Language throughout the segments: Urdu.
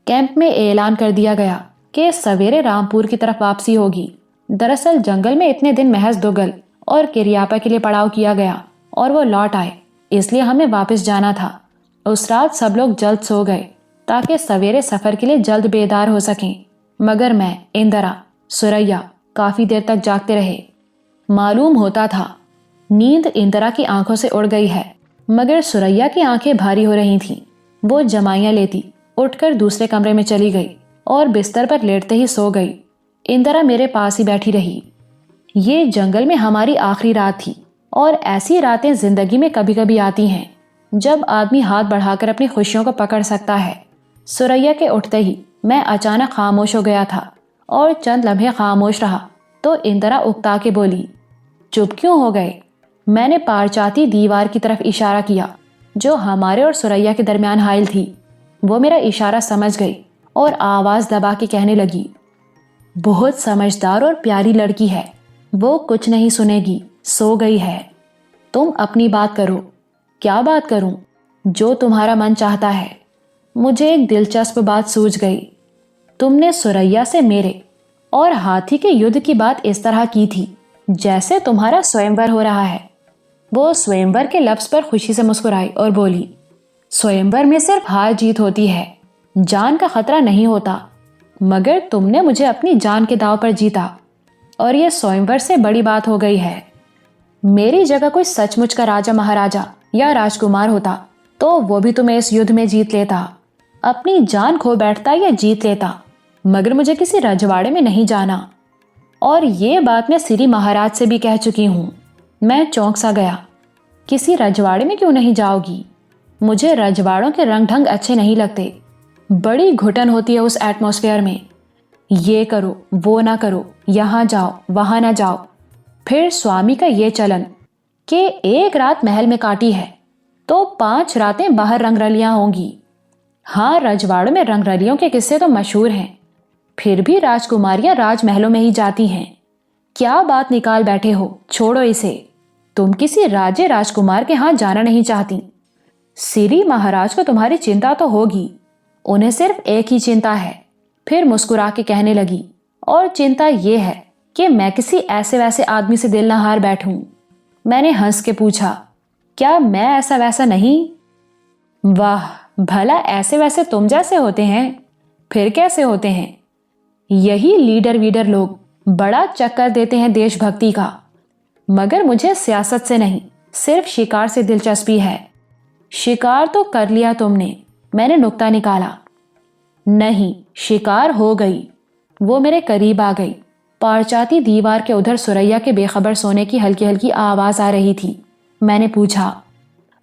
کیمپ میں اعلان کر دیا گیا کہ سویرے رامپور کی طرف واپسی ہوگی۔ دراصل جنگل میں اتنے دن محض دوگل اور کریاپا کے لیے پڑاؤ کیا گیا اور وہ لوٹ آئے، اس لیے ہمیں واپس جانا تھا۔ اس رات سب لوگ جلد سو گئے تاکہ سویرے سفر کے لیے جلد بیدار ہو سکیں، مگر میں، اندرا، سوریا کافی دیر تک جاگتے رہے۔ معلوم ہوتا تھا نیند اندرا کی آنکھوں سے اڑ گئی ہے، مگر سوریا کی آنکھیں بھاری ہو رہی تھیں۔ وہ جمائیاں لیتی اٹھ کر دوسرے کمرے میں چلی گئی اور بستر پر لیٹتے ہی سو گئی۔ اندرا میرے پاس ہی بیٹھی رہی۔ یہ جنگل میں ہماری آخری رات تھی، اور ایسی راتیں زندگی میں کبھی کبھی آتی ہیں جب آدمی ہاتھ بڑھا کر اپنی خوشیوں کو پکڑ سکتا ہے۔ سوریا کے اٹھتے ہی میں اچانک خاموش ہو گیا تھا اور چند لمحے خاموش رہا تو اندرا اکتا کے بولی، چپ کیوں ہو گئے؟ میں نے پارچاتی دیوار کی طرف اشارہ کیا جو ہمارے اور سوریا کے درمیان حائل تھی۔ وہ میرا اشارہ سمجھ گئی اور آواز دبا کے کہنے لگی، بہت سمجھدار اور پیاری لڑکی ہے، وہ کچھ نہیں سنے گی، سو گئی ہے۔ تم اپنی بات کرو۔ کیا بات کروں؟ جو تمہارا من چاہتا ہے۔ مجھے ایک دلچسپ بات سوجھ گئی۔ تم نے سوریا سے میرے اور ہاتھی کے یدھ کی بات اس طرح کی تھی جیسے تمہارا سوئمور ہو رہا ہے۔ وہ سوئمور کے لفظ پر خوشی سے مسکرائی اور بولی، سوئمور میں صرف ہار جیت ہوتی ہے، جان کا خطرہ نہیں ہوتا، مگر تم نے مجھے اپنی جان کے داؤ پر جیتا، اور یہ سوئمور سے بڑی بات ہو گئی ہے۔ میری جگہ کوئی سچ مچ کا راجا مہاراجا یا راجکمار ہوتا تو وہ بھی تمہیں اس یدھ میں جیت لیتا، اپنی جان کھو بیٹھتا یا جیت لیتا، مگر مجھے کسی رجواڑے میں نہیں جانا۔ اور یہ بات میں سری مہاراج سے بھی کہہ چکی ہوں۔ میں چونک سا گیا۔ کسی رجواڑے میں کیوں نہیں جاؤ گی؟ مجھے رجواڑوں کے رنگ ڈھنگ اچھے نہیں لگتے، بڑی گھٹن ہوتی ہے اس ایٹماسفیئر میں۔ یہ کرو، وہ نہ کرو، یہاں جاؤ، وہاں نہ جاؤ۔ پھر سوامی کا یہ چلن کہ ایک رات محل میں کاٹی ہے تو 5 راتیں باہر رنگ رلیاں ہوں گی۔ ہاں، رجواڑوں میں رنگ رلیوں کے قصے تو مشہور ہیں، پھر بھی راجکماریاں راج محلوں میں ہی جاتی ہیں۔ کیا بات نکال بیٹھے ہو؟ چھوڑو اسے۔ تم کسی راجے راجکمار کے ہاں جانا نہیں چاہتی۔ سری مہاراج کو تمہاری چنتا تو ہوگی، انہیں صرف ایک ہی چنتا ہے۔ پھر مسکرا کے کہنے لگی، اور چنتا یہ ہے کہ میں کسی ایسے ویسے آدمی سے دل نہ ہار بیٹھوں۔ میں نے ہنس کے پوچھا، کیا میں ایسا ویسا نہیں؟ واہ، بھلا ایسے ویسے تم جیسے ہوتے ہیں؟ پھر کیسے ہوتے ہیں؟ یہی لیڈر ویڈر لوگ بڑا چکر دیتے ہیں دیش بھکتی کا، مگر مجھے سیاست سے نہیں، صرف شکار سے دلچسپی ہے۔ شکار تو کر لیا تم نے، میں نے نکتہ نکالا۔ نہیں، شکار ہو گئی۔ وہ میرے قریب آ گئی۔ پارچاتی دیوار کے ادھر سوریا کے بے خبر سونے کی ہلکی ہلکی آواز آ رہی تھی۔ میں نے پوچھا،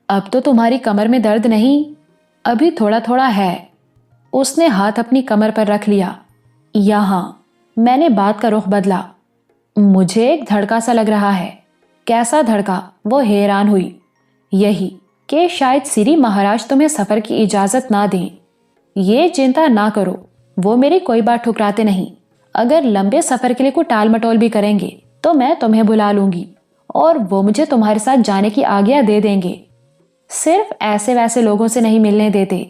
اب تو تمہاری کمر میں درد نہیں؟ ابھی تھوڑا تھوڑا ہے۔ اس نے ہاتھ اپنی کمر پر رکھ لیا۔ یہاں۔ میں نے بات کا رخ بدلا۔ مجھے ایک دھڑکا سا لگ رہا ہے۔ کیسا دھڑکا؟ وہ حیران ہوئی۔ یہی کہ شاید سری مہاراج تمہیں سفر کی اجازت نہ دیں۔ یہ چنتا نہ کرو، وہ میری کوئی بات ٹھکراتے نہیں۔ اگر لمبے سفر کے لیے کوئی ٹال مٹول بھی کریں گے تو میں تمہیں بلا لوں گی اور وہ مجھے تمہارے ساتھ جانے کی آگیا دے دیں گے۔ صرف ایسے ویسے لوگوں سے نہیں ملنے دیتے۔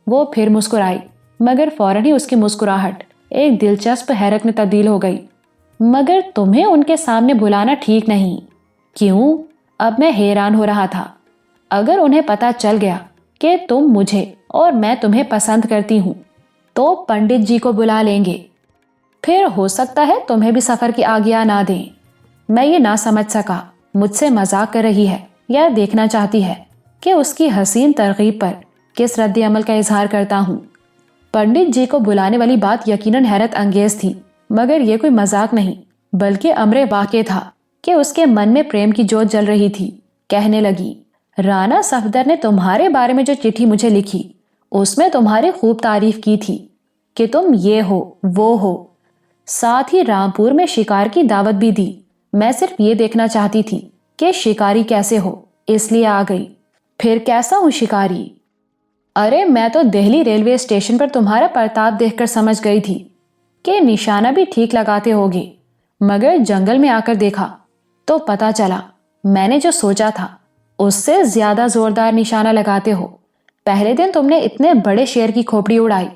وہ پھر مسکرائی، مگر فوراً ہی اس کی مسکراہٹ ایک دلچسپ حیرت میں تبدیل ہو گئی۔ مگر تمہیں ان کے سامنے بلانا ٹھیک نہیں۔ کیوں؟ اب میں حیران ہو رہا تھا۔ اگر انہیں پتا چل گیا کہ تم مجھے اور میں تمہیں پسند کرتی ہوں تو پنڈت جی کو بلا لیں گے، پھر ہو سکتا ہے تمہیں بھی سفر کی آگیا نہ دیں۔ میں یہ نہ سمجھ سکا مجھ سے مذاق کر رہی ہے یا دیکھنا چاہتی ہے کہ اس کی حسین ترغیب پر کس رد عمل کا اظہار کرتا ہوں۔ پنڈت جی کو بلانے والی بات یقیناً حیرت انگیز تھی، مگر یہ کوئی مذاق نہیں بلکہ امر واقع تھا کہ اس کے من میں پریم کی جوت جل رہی تھی۔ کہنے لگی، رانا صفدر نے تمہارے بارے میں جو چٹھی مجھے لکھی اس میں تمہاری خوب تعریف کی تھی کہ تم یہ ہو وہ ہو، ساتھ ہی رامپور میں شکار کی دعوت بھی دی۔ میں صرف یہ دیکھنا چاہتی تھی کہ شکاری کیسے ہو، اس لیے آ گئی۔ پھر کیسا ہوں شکاری؟ ارے میں تو دہلی ریلوے اسٹیشن پر تمہارا پرتاپ دیکھ کر سمجھ گئی تھی کہ نشانہ بھی ٹھیک لگاتے ہوگے، مگر جنگل میں آ کر دیکھا تو پتا چلا میں نے جو سوچا تھا اس سے زیادہ زوردار نشانہ لگاتے ہو۔ پہلے دن تم نے اتنے بڑے شیر کی کھوپڑی اڑائی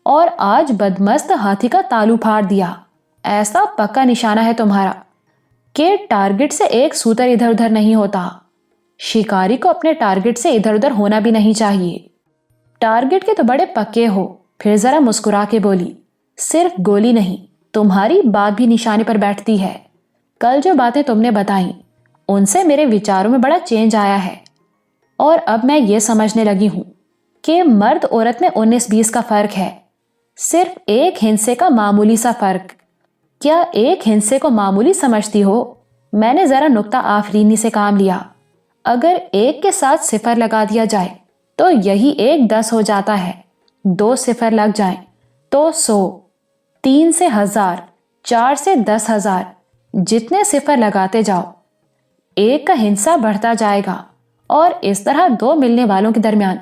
اور آج بدمست ہاتھی کا تالو پھاڑ دیا۔ ایسا پکا نشانہ ہے تمہارا کہ ٹارگٹ سے ایک سوتر ادھر ادھر نہیں ہوتا۔ شکاری کو اپنے ٹارگٹ سے ادھر ادھر ہونا بھی نہیں چاہیے۔ ٹارگٹ کے تو بڑے پکے ہو۔ پھر ذرا مسکرا کے بولی، صرف گولی نہیں، تمہاری بات بھی نشانے پر بیٹھتی ہے۔ کل جو باتیں تم نے بتائیں ان سے میرے وچاروں میں بڑا چینج آیا ہے، اور اب میں یہ سمجھنے لگی ہوں کہ مرد عورت میں 19-20 کا فرق ہے، صرف ایک ہندسے کا معمولی سا فرق۔ کیا ایک ہندسے کو معمولی سمجھتی ہو؟ میں نے ذرا نکتہ آفرینی سے کام لیا۔ اگر ایک کے ساتھ 0 لگا دیا جائے تو یہی 1 10 ہو جاتا ہے، 2 0 لگ جائیں تو 100، 3 سے 1000، 4 سے 10,000، جتنے 0 لگاتے جاؤ ایک کا ہندسہ بڑھتا جائے گا، اور اس طرح 2 ملنے والوں کے درمیان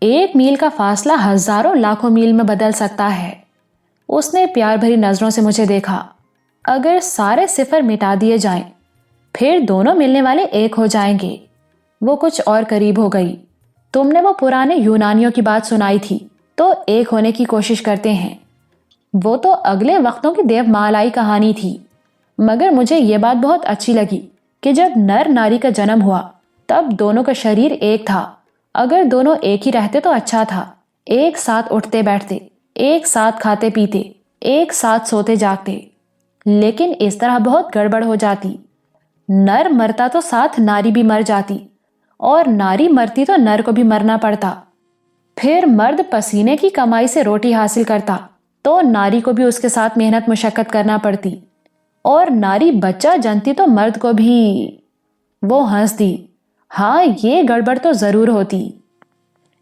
1 میل کا فاصلہ ہزاروں لاکھوں میل میں بدل سکتا ہے۔ اس نے پیار بھری نظروں سے مجھے دیکھا۔ اگر سارے 0 مٹا دیے جائیں پھر دونوں ملنے والے 1 ہو جائیں گے۔ وہ کچھ اور قریب ہو گئی۔ تم نے وہ پرانے یونانیوں کی بات سنائی تھی تو 1 ہونے کی کوشش کرتے ہیں۔ وہ تو اگلے وقتوں کی دیو مالائی کہانی تھی، مگر مجھے یہ بات بہت اچھی لگی کہ جب نر ناری کا جنم ہوا تب دونوں کا شریر ایک تھا۔ اگر دونوں ایک ہی رہتے تو اچھا تھا، ایک ساتھ اٹھتے بیٹھتے، ایک ساتھ کھاتے پیتے، ایک ساتھ سوتے جاگتے، لیکن اس طرح بہت گڑبڑ ہو جاتی۔ نر مرتا تو ساتھ ناری بھی مر جاتی، اور ناری مرتی تو نر کو بھی مرنا پڑتا۔ پھر مرد پسینے کی کمائی سے روٹی حاصل کرتا تو ناری کو بھی اس کے ساتھ محنت مشقت کرنا پڑتی، اور ناری بچہ جنتی تو مرد کو بھی۔ وہ ہنس دی۔ ہاں، یہ گڑبڑ تو ضرور ہوتی۔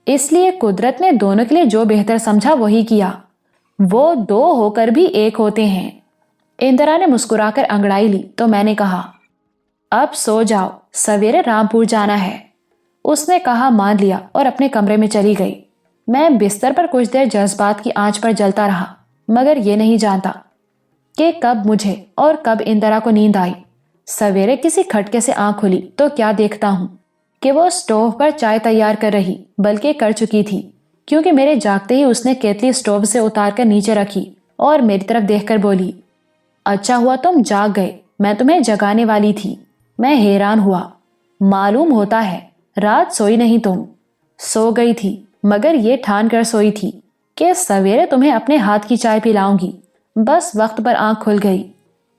اس لیے قدرت نے دونوں کے لیے جو بہتر سمجھا وہی کیا۔ وہ 2 ہو کر بھی 1 ہوتے ہیں۔ اندرا نے مسکرا کر انگڑائی لی تو میں نے کہا، اب سو جاؤ، سویرے رامپور جانا ہے۔ اس نے کہا مان لیا اور اپنے کمرے میں چلی گئی۔ میں بستر پر کچھ دیر جذبات کی آنچ پر جلتا رہا، مگر یہ نہیں جانتا کہ کب مجھے اور کب اندرا کو نیند آئی۔ سویرے کسی کھٹکے سے آنکھ کھلی تو کیا دیکھتا ہوں کہ وہ اسٹوو پر چائے تیار کر رہی، بلکہ کر چکی تھی، کیونکہ میرے جاگتے ہی اس نے کیتلی اسٹوو سے اتار کر نیچے رکھی اور میری طرف دیکھ کر بولی، اچھا ہوا تم جاگ گئے، میں تمہیں جگانے والی تھی۔ میں حیران ہوا، معلوم ہوتا ہے رات سوئی نہیں تم۔ سو گئی تھی، مگر یہ ٹھان کر سوئی تھی کہ سویرے تمہیں اپنے ہاتھ کی چائے پلاؤں گی۔ بس وقت پر آنکھ کھل گئی۔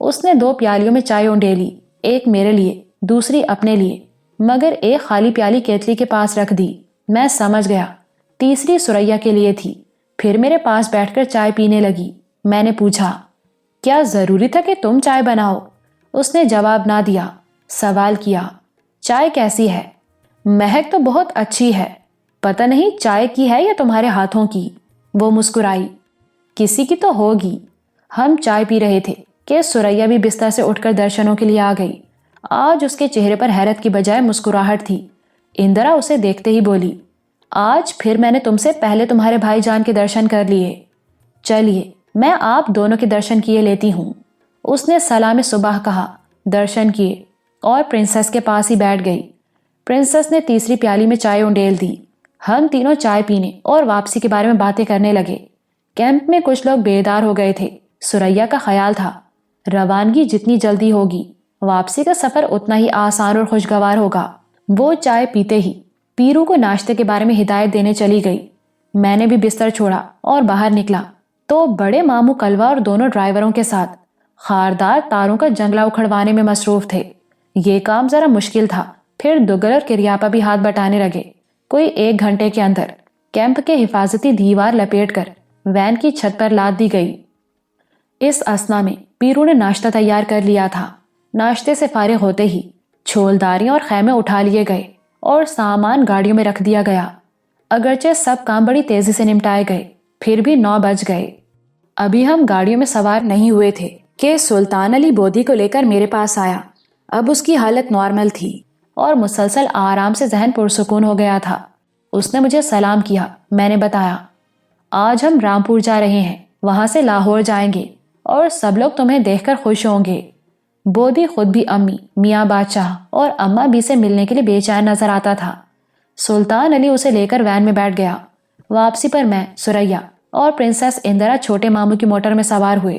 اس نے 2 پیالیوں میں چائے اونڈیلی، ایک میرے لیے، دوسری اپنے لیے، مگر ایک خالی پیالی کیتلی کے پاس رکھ دی۔ میں سمجھ گیا تیسری سریا کے لیے تھی۔ پھر میرے پاس بیٹھ کر چائے پینے لگی۔ میں نے پوچھا، کیا ضروری تھا کہ تم چائے بناؤ؟ اس نے جواب نہ دیا۔ سوال کیا، چائے کیسی ہے؟ مہک تو بہت اچھی ہے، پتہ نہیں چائے کی ہے یا تمہارے ہاتھوں کی۔ وہ مسکرائی، کسی کی تو ہوگی۔ ہم چائے پی رہے تھے کہ سریا بھی بستر سے اٹھ کر درشنوں کے لیے آ گئی۔ آج اس کے چہرے پر حیرت کی بجائے مسکراہٹ تھی۔ اندرا اسے دیکھتے ہی بولی، آج پھر میں نے تم سے پہلے تمہارے بھائی جان کے درشن کر لیے، چلیے میں آپ دونوں کے درشن کیے لیتی ہوں۔ اس نے سلام صبح کہا، درشن کیے اور پرنسس کے پاس ہی بیٹھ گئی۔ پرنسس نے تیسری پیالی میں چائے اونڈیل دی۔ ہم تینوں چائے پینے اور واپسی کے بارے میں باتیں کرنے لگے۔ کیمپ میں کچھ لوگ بیدار ہو گئے تھے۔ سریا کا خیال تھا روانگی جتنی جلدی ہوگی واپسی کا سفر اتنا ہی آسان اور خوشگوار ہوگا۔ وہ چائے پیتے ہی پیرو کو ناشتے کے بارے میں ہدایت دینے چلی گئی۔ میں نے بھی بستر چھوڑا اور باہر نکلا تو بڑے ماموں کلوا اور دونوں ڈرائیوروں کے ساتھ خاردار تاروں کا جنگلہ اکھڑوانے میں مصروف تھے۔ یہ کام ذرا مشکل تھا۔ پھر دگل اور کریاپا بھی ہاتھ بٹانے لگے۔ کوئی 1 گھنٹے کے اندر کیمپ کے حفاظتی دیوار لپیٹ کر وین کی چھت پر لاد دی گئی۔ اس اثنا میں پیرو نے ناشتہ تیار کر لیا تھا۔ ناشتے سے فارغ ہوتے ہی چھولداریاں اور خیمے اٹھا لیے گئے اور سامان گاڑیوں میں رکھ دیا گیا۔ اگرچہ سب کام بڑی تیزی سے نمٹائے گئے، پھر بھی 9 بج گئے۔ ابھی ہم گاڑیوں میں سوار نہیں ہوئے تھے کہ سلطان علی بودی کو لے کر میرے پاس آیا۔ اب اس کی حالت نارمل تھی اور مسلسل آرام سے ذہن پرسکون ہو گیا تھا۔ اس نے مجھے سلام کیا۔ میں نے بتایا، آج ہم رامپور جا رہے ہیں، وہاں سے لاہور جائیں گے اور سب لوگ تمہیں دیکھ کر خوش ہوں گے۔ بودی خود بھی امی، میاں بادشاہ اور اماں بھی سے ملنے کے لیے بے چین نظر آتا تھا۔ سلطان علی اسے لے کر وین میں بیٹھ گیا۔ واپسی پر میں، سریا اور پرنسس اندرا چھوٹے ماموں کی موٹر میں سوار ہوئے۔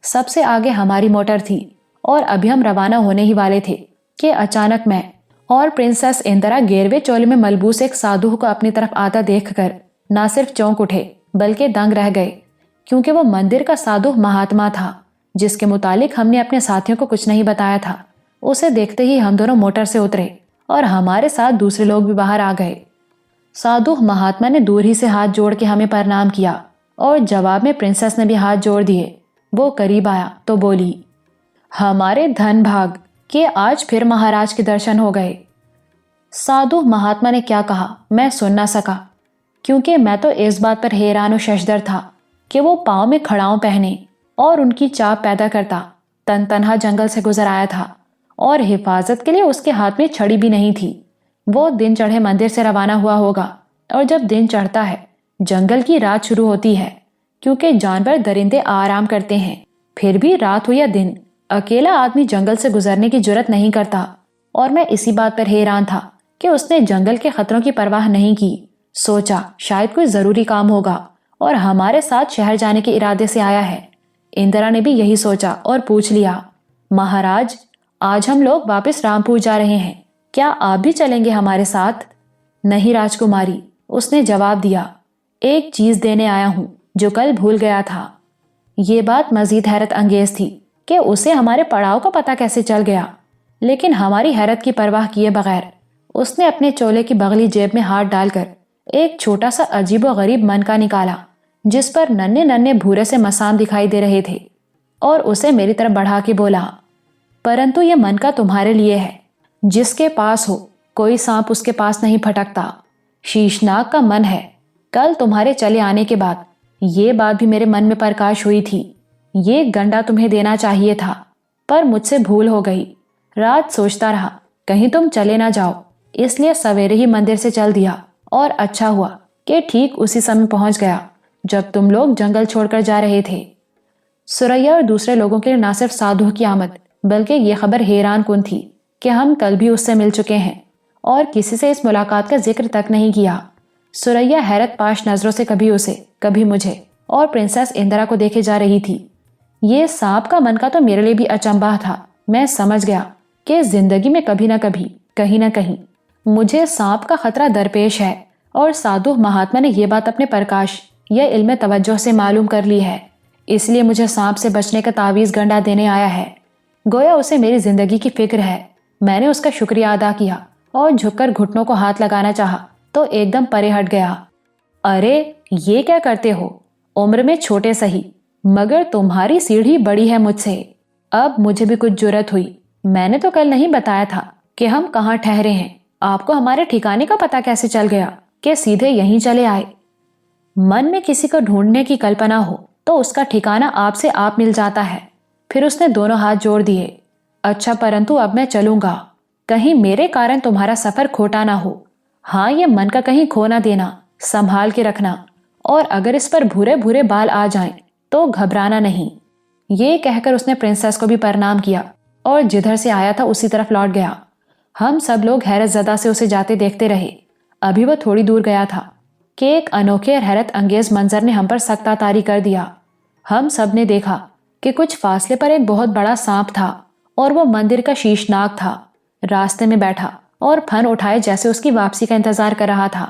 سب سے آگے ہماری موٹر تھی اور ابھی ہم روانہ ہونے ہی والے تھے کہ اچانک میں اور پرنسس اندرا گیروے چولے میں ملبوس ایک سادھو کو اپنی طرف آتا دیکھ کر نہ صرف چونک اٹھے بلکہ دنگ رہ گئے، کیونکہ وہ مندر کا سادھو مہاتما تھا جس کے متعلق ہم نے اپنے ساتھیوں کو کچھ نہیں بتایا تھا۔ اسے دیکھتے ہی ہم دونوں موٹر سے اترے اور ہمارے ساتھ دوسرے لوگ بھی باہر آ گئے۔ سادھو مہاتما نے دور ہی سے ہاتھ جوڑ کے ہمیں پرنام کیا اور جواب میں پرنسس نے بھی ہاتھ جوڑ دیے۔ وہ قریب آیا تو بولی، ہمارے دھن بھاگ کہ آج پھر مہاراج کے درشن ہو گئے۔ سادھو مہاتما نے کیا کہا میں سن نہ سکا، کیونکہ میں تو اس بات پر حیران و ششدر تھا کہ وہ پاؤں میں کھڑاؤں پہنے اور ان کی چاپ پیدا کرتا تن تنہا جنگل سے گزر آیا تھا، اور حفاظت کے لیے اس کے ہاتھ میں چھڑی بھی نہیں تھی۔ وہ دن چڑھے مندر سے روانہ ہوا ہوگا، اور جب دن چڑھتا ہے جنگل کی رات شروع ہوتی ہے، کیونکہ جانور درندے آرام کرتے ہیں۔ پھر بھی رات ہو یا دن اکیلا آدمی جنگل سے گزرنے کی جرت نہیں کرتا، اور میں اسی بات پر حیران تھا کہ اس نے جنگل کے خطروں کی پرواہ نہیں کی۔ سوچا شاید کوئی ضروری کام ہوگا اور ہمارے ساتھ شہر جانے کے ارادے سے آیا ہے۔ اندرا نے بھی یہی سوچا اور پوچھ لیا، مہاراج آج ہم لوگ واپس رامپور جا رہے ہیں، کیا آپ بھی چلیں گے ہمارے ساتھ؟ نہیں راجکماری، اس نے جواب دیا، ایک چیز دینے آیا ہوں جو کل بھول گیا تھا۔ یہ بات مزید حیرت انگیز تھی کہ اسے ہمارے پڑاؤ کا پتہ کیسے چل گیا، لیکن ہماری حیرت کی پرواہ کیے بغیر اس نے اپنے چولے کی بغلی جیب میں ہاتھ ڈال کر ایک چھوٹا سا عجیب و غریب منکا نکالا جس پر ننھے ننھے بھورے سے مسام دکھائی دے رہے تھے، اور اسے میری طرف بڑھا کے بولا، پرنتو یہ منکا تمہارے لیے ہے، جس کے پاس ہو کوئی سانپ اس کے پاس نہیں پھٹکتا۔ شیشناگ کا من ہے۔ کل تمہارے چلے آنے کے بعد یہ بات بھی میرے من میں پرکاش ہوئی تھی، یہ گنڈا تمہیں دینا چاہیے تھا، پر مجھ سے بھول ہو گئی۔ رات سوچتا رہا کہیں تم چلے نہ جاؤ، اس لیے سویرے ہی مندر سے چل دیا، اور اچھا ہوا کہ ٹھیک اسی سمے پہنچ گیا جب تم لوگ جنگل چھوڑ کر جا رہے تھے۔ سریا اور دوسرے لوگوں کے لیے نہ صرف سادھو کی آمد بلکہ یہ خبر حیران کن تھی کہ ہم کل بھی اس سے مل چکے ہیں اور کسی سے اس ملاقات کا ذکر تک نہیں کیا۔ سریا حیرت پاش نظروں سے کبھی اسے کبھی مجھے اور پرنسس اندرا کو دیکھے جا رہی تھی۔ یہ سانپ کا من کا تو میرے لیے بھی اچنبھا تھا۔ میں سمجھ گیا کہ زندگی میں کبھی نہ کبھی کہیں نہ کہیں مجھے سانپ کا خطرہ درپیش ہے، اور سادھو مہاتما نے یہ بات اپنے پرکاش یا علم توجہ سے معلوم کر لی ہے، اس لیے مجھے سانپ سے بچنے کا تعویذ گنڈا دینے آیا ہے۔ گویا اسے میری زندگی کی فکر ہے۔ میں نے اس کا شکریہ ادا کیا اور جھک کر گھٹنوں کو ہاتھ لگانا چاہا تو ایک دم پرے ہٹ گیا۔ ارے یہ کیا کرتے ہو؟ عمر میں چھوٹے سہی مگر تمہاری سیڑھی بڑی ہے مجھ سے۔ اب مجھے بھی کچھ جرت ہوئی۔ میں نے تو کل نہیں بتایا تھا کہ ہم کہاں ٹھہرے ہیں، آپ کو ہمارے ٹھکانے کا پتہ کیسے چل گیا کہ سیدھے یہیں چلے آئے؟ من میں کسی کو ڈھونڈنے کی کلپنا ہو تو اس کا ٹھکانہ آپ سے آپ مل جاتا ہے۔ پھر اس نے دونوں ہاتھ جوڑ دیے۔ اچھا پرنتو اب میں چلوں گا، کہیں میرے کارن تمہارا سفر کھوٹا نہ ہو۔ ہاں یہ من کا کہیں کھو نہ دینا، سنبھال کے رکھنا، اور اگر اس پر بھورے بھورے بال آ جائیں تو گھبرانا نہیں۔ یہ کہہ کر اس نے پرنسس کو بھی پرنام کیا اور جدھر سے آیا تھا اسی طرف لوٹ گیا۔ ہم سب لوگ حیرت زدہ سے اسے جاتے دیکھتے رہے۔ ابھی وہ تھوڑی دور گیا تھا کہ ایک انوکھے اور حیرت انگیز منظر نے ہم پر سختہ طاری کر دیا۔ ہم سب نے دیکھا کہ کچھ فاصلے پر ایک بہت بڑا سانپ تھا، اور وہ مندر کا شیشناگ تھا، راستے میں بیٹھا اور پھن اٹھائے جیسے اس کی واپسی کا انتظار کر رہا تھا۔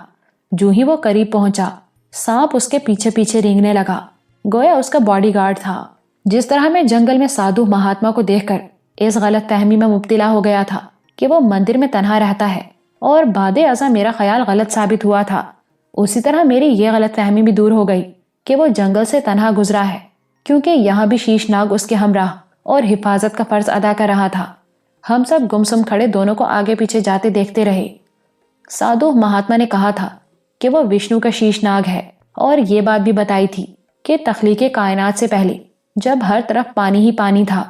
جو ہی وہ قریب پہنچا سانپ اس کے پیچھے پیچھے رینگنے لگا، گویا اس کا باڈی گارڈ تھا۔ جس طرح میں جنگل میں سادھو مہاتما کو دیکھ کر اس غلط فہمی میں مبتلا ہو گیا تھا کہ وہ مندر میں تنہا رہتا ہے، اور بعد ازاں میرا خیال غلط ثابت ہوا تھا، اسی طرح میری یہ غلط فہمی بھی دور ہو گئی کہ وہ جنگل سے تنہا گزرا ہے، کیونکہ یہاں بھی شیشناگ اس کے ہمراہ اور حفاظت کا فرض ادا کر رہا تھا۔ ہم سب گمسم کھڑے دونوں کو آگے پیچھے جاتے دیکھتے رہے۔ سادھو مہاتما نے کہا تھا کہ وہ وشنو کا شیشناگ ہے، اور یہ بات بھی بتائی تھی کہ تخلیق کائنات سے پہلے جب ہر طرف پانی ہی پانی تھا،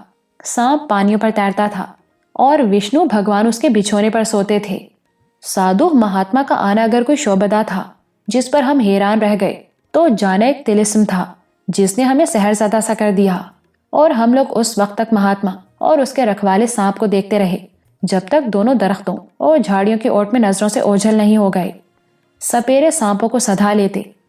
سانپ پانیوں پر تیرتا تھا اور وشنو بھگوان اس کے بچھونے پر سوتے تھے۔ سادھو مہاتما کا آنا اگر کوئی شعبدہ تھا جس پر ہم حیران رہ گئے تو جانا ایک طلسم تھا جس نے ہمیں سحر زدہ سا کر دیا، اور ہم لوگ اس وقت تک مہاتما اور اس کے رکھوالے سانپ کو دیکھتے رہے جب تک دونوں درختوں اور جھاڑیوں کی اوٹ میں نظروں سے اوجھل نہیں ہو گئے۔ سپیرے سانپوں کو سدھا لیتے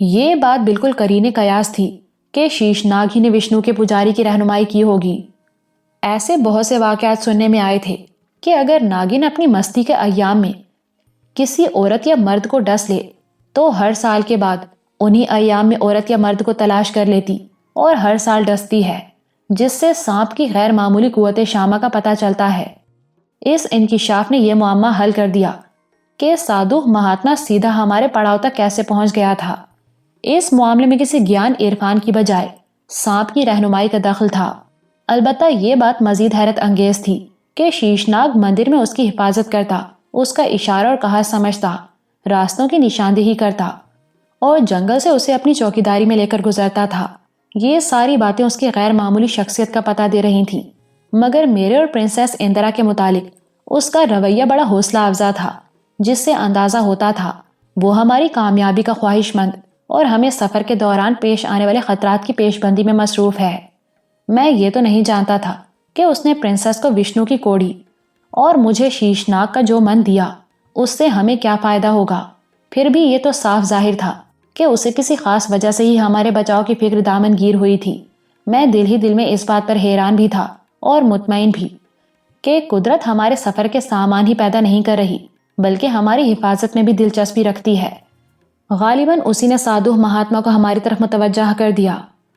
یہ بات بالکل قرین قیاس تھی کہ شیش ناگ ہی نے وشنو کے پجاری کی رہنمائی کی ہوگی۔ ایسے بہت سے واقعات سننے میں آئے تھے کہ اگر ناگن اپنی مستی کے ایام میں کسی عورت یا مرد کو ڈس لے تو ہر سال کے بعد انہی ایام میں عورت یا مرد کو تلاش کر لیتی اور ہر سال ڈستی ہے، جس سے سانپ کی غیر معمولی قوت شامہ کا پتہ چلتا ہے۔ اس انکشاف نے یہ معمہ حل کر دیا کہ سادھو مہاتما سیدھا ہمارے پڑاؤ تک کیسے پہنچ گیا تھا۔ اس معاملے میں کسی گیان عرفان کی بجائے سانپ کی رہنمائی کا دخل تھا۔ البتہ یہ بات مزید حیرت انگیز تھی کہ شیش ناگ مندر میں اس کی حفاظت کرتا، اس کا اشارہ اور کہا سمجھتا، راستوں کی نشاندہی کرتا اور جنگل سے اسے اپنی چوکیداری میں لے کر گزرتا تھا۔ یہ ساری باتیں اس کی غیر معمولی شخصیت کا پتہ دے رہی تھیں، مگر میرے اور پرنسس اندرا کے متعلق اس کا رویہ بڑا حوصلہ افزا تھا، جس سے اندازہ ہوتا تھا وہ ہماری کامیابی کا خواہش مند اور ہمیں سفر کے دوران پیش آنے والے خطرات کی پیش بندی میں مصروف ہے۔ میں یہ تو نہیں جانتا تھا کہ اس نے پرنسس کو وشنو کی کوڑی اور مجھے شیش ناگ کا جو من دیا اس سے ہمیں کیا فائدہ ہوگا۔ پھر بھی یہ تو صاف ظاہر تھا کہ اسے کسی خاص وجہ سے ہی ہمارے بچاؤ کی فکر دامن گیر ہوئی تھی۔ میں دل ہی دل میں اس بات پر حیران بھی تھا اور مطمئن بھی کہ قدرت ہمارے سفر کے سامان ہی پیدا نہیں کر رہی بلکہ ہماری حفاظت میں بھی دلچسپی رکھتی ہے۔ غالباً اسی نے سادھو مہاتما کو ہماری طرف متوجہ کر دیا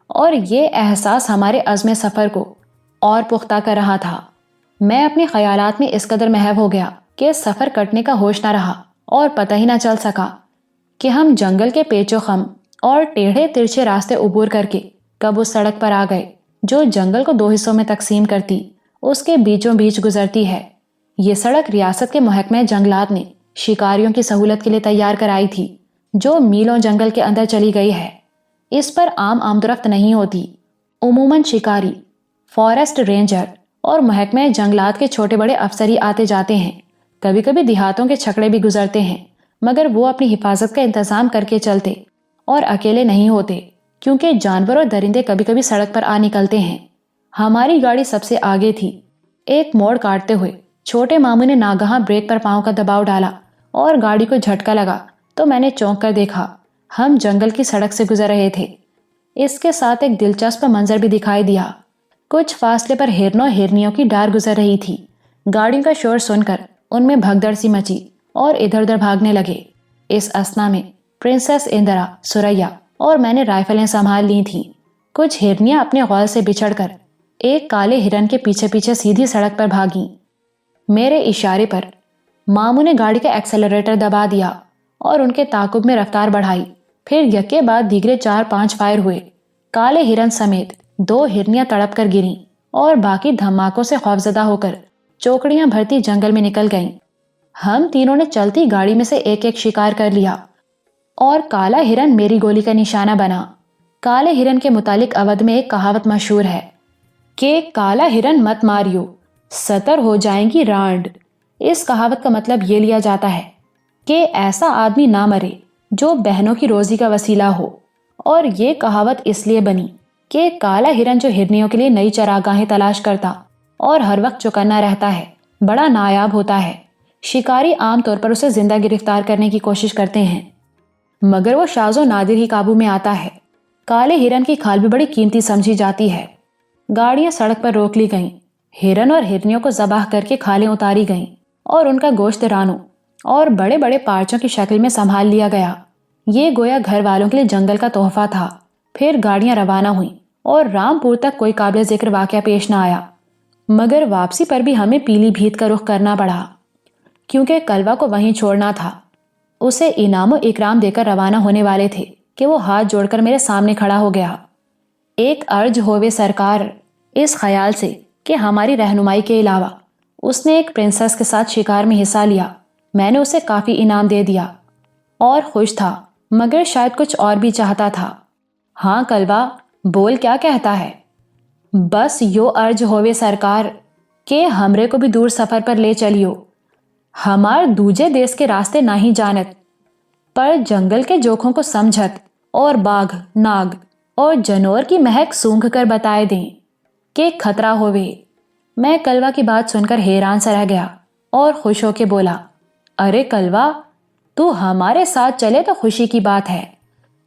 اور یہ احساس ہمارے عزم سفر کو اور پختہ کر رہا تھا۔ میں اپنے خیالات میں اس قدر محو ہو گیا کہ سفر کٹنے کا ہوش نہ رہا اور پتہ ہی نہ چل سکا کہ ہم جنگل کے پیچ و خم اور ٹیڑھے ترچھے راستے عبور کر کے کب اس سڑک پر آ گئے جو جنگل کو دو حصوں میں تقسیم کرتی اس کے بیچوں بیچ گزرتی ہے۔ یہ سڑک ریاست کے محکمہ جنگلات نے شکاریوں کی سہولت کے لیے تیار کرائی تھی جو میلوں جنگل کے اندر چلی گئی ہے۔ اس پر عام آمدورفت نہیں ہوتی۔ عموماً شکاری، فارسٹ رینجر اور محکمہ جنگلات کے چھوٹے بڑے افسر ہی آتے جاتے ہیں۔ کبھی کبھی دیہاتوں کے چھکڑے بھی گزرتے ہیں، مگر وہ اپنی حفاظت کا انتظام کر کے چلتے اور اکیلے نہیں ہوتے کیونکہ جانور اور درندے کبھی کبھی سڑک پر آ نکلتے ہیں۔ ہماری گاڑی سب سے آگے تھی۔ ایک موڑ کاٹتے ہوئے چھوٹے ماموں نے ناگہاں بریک پر پاؤں کا دباؤ ڈالا اور گاڑی کو جھٹکا لگا تو میں نے چونک کر دیکھا ہم جنگل کی سڑک سے گزر رہے تھے۔ اس کے ساتھ ایک دلچسپ منظر بھی دکھائی دیا۔ کچھ فاصلے پر ہرنوں ہرنیوں کی ڈار گزر رہی تھی۔ گاڑیوں کا شور سن کر ان میں بھگدڑ سی مچی اور ادھر ادھر بھاگنے لگے۔ اس اثنا میں پرنسس اندرا، سریا اور میں نے رائفلیں سنبھال لی تھیں۔ کچھ ہرنیاں اپنے غول سے بچھڑ کر ایک کالے ہرن کے پیچھے پیچھے سیدھی سڑک پر بھاگیں۔ میرے اشارے پر ماموں نے گاڑی کا ایکسلریٹر دبا دیا اور ان کے تعاقب میں رفتار بڑھائی۔ پھر یکے بعد دیگرے 4-5 فائر ہوئے۔ کالے ہرن سمیت 2 ہرنیاں تڑپ کر گریں اور باقی دھماکوں سے خوفزدہ ہو کر چوکڑیاں بھرتی جنگل میں نکل گئیں۔ ہم تینوں نے چلتی گاڑی میں سے ایک ایک شکار کر لیا اور کالا ہرن میری گولی کا نشانہ بنا۔ کالے ہرن کے متعلق اودھ میں ایک کہاوت مشہور ہے کہ کالا ہرن مت ماریو، ستر ہو جائیں گی رانڈ۔ اس کہاوت کا مطلب یہ لیا جاتا ہے کہ ایسا آدمی نہ مرے جو بہنوں کی روزی کا وسیلہ ہو، اور یہ کہاوت اس لیے بنی کہ کالا ہرن جو ہرنیوں کے لیے نئی چراگاہیں تلاش کرتا اور ہر وقت چوکنا رہتا ہے، بڑا نایاب ہوتا ہے۔ شکاری عام طور پر اسے زندہ گرفتار کرنے کی کوشش کرتے ہیں، مگر وہ شاذ و نادر ہی قابو میں آتا ہے۔ کالے ہرن کی کھال بھی بڑی قیمتی سمجھی جاتی ہے۔ گاڑیاں سڑک پر روک لی گئیں۔ ہرن اور ہرنیوں کو ذبح کر کے کھالیں اتاری گئیں اور ان کا گوشت رانوں اور بڑے بڑے پارچوں کی شکل میں سنبھال لیا گیا۔ یہ گویا گھر والوں کے لیے جنگل کا تحفہ تھا۔ پھر گاڑیاں روانہ ہوئیں اور رامپور تک کوئی قابل ذکر واقعہ پیش نہ آیا، مگر واپسی پر بھی ہمیں پیلی بھیت کا رخ کرنا پڑا کیونکہ کلوا کو وہیں چھوڑنا تھا۔ اسے انعام و اکرام دے کر روانہ ہونے والے تھے کہ وہ ہاتھ جوڑ کر میرے سامنے کھڑا ہو گیا۔ ایک عرض ہووے سرکار، اس خیال سے کہ ہماری رہنمائی کے علاوہ اس نے ایک پرنسس کے ساتھ شکار میں حصہ لیا، میں نے اسے کافی انعام دے دیا اور خوش تھا، مگر شاید کچھ اور بھی چاہتا تھا۔ ہاں کلوا، بول کیا کہتا ہے؟ بس یو عرض ہووے سرکار کہ ہمرے کو بھی دور سفر پر لے چلیو، ہمار دوجے دیس کے راستے نہ ہی جانت، پر جنگل کے جوکھوں کو سمجھت اور باگھ، ناگ اور جنور کی مہک سونگھ کر بتائے دیں کہ خطرہ ہووے۔ میں کلوا کی بات سن کر حیران سا رہ گیا اور خوش ہو کے بولا، ارے کلوا، تو ہمارے ساتھ چلے تو خوشی کی بات ہے،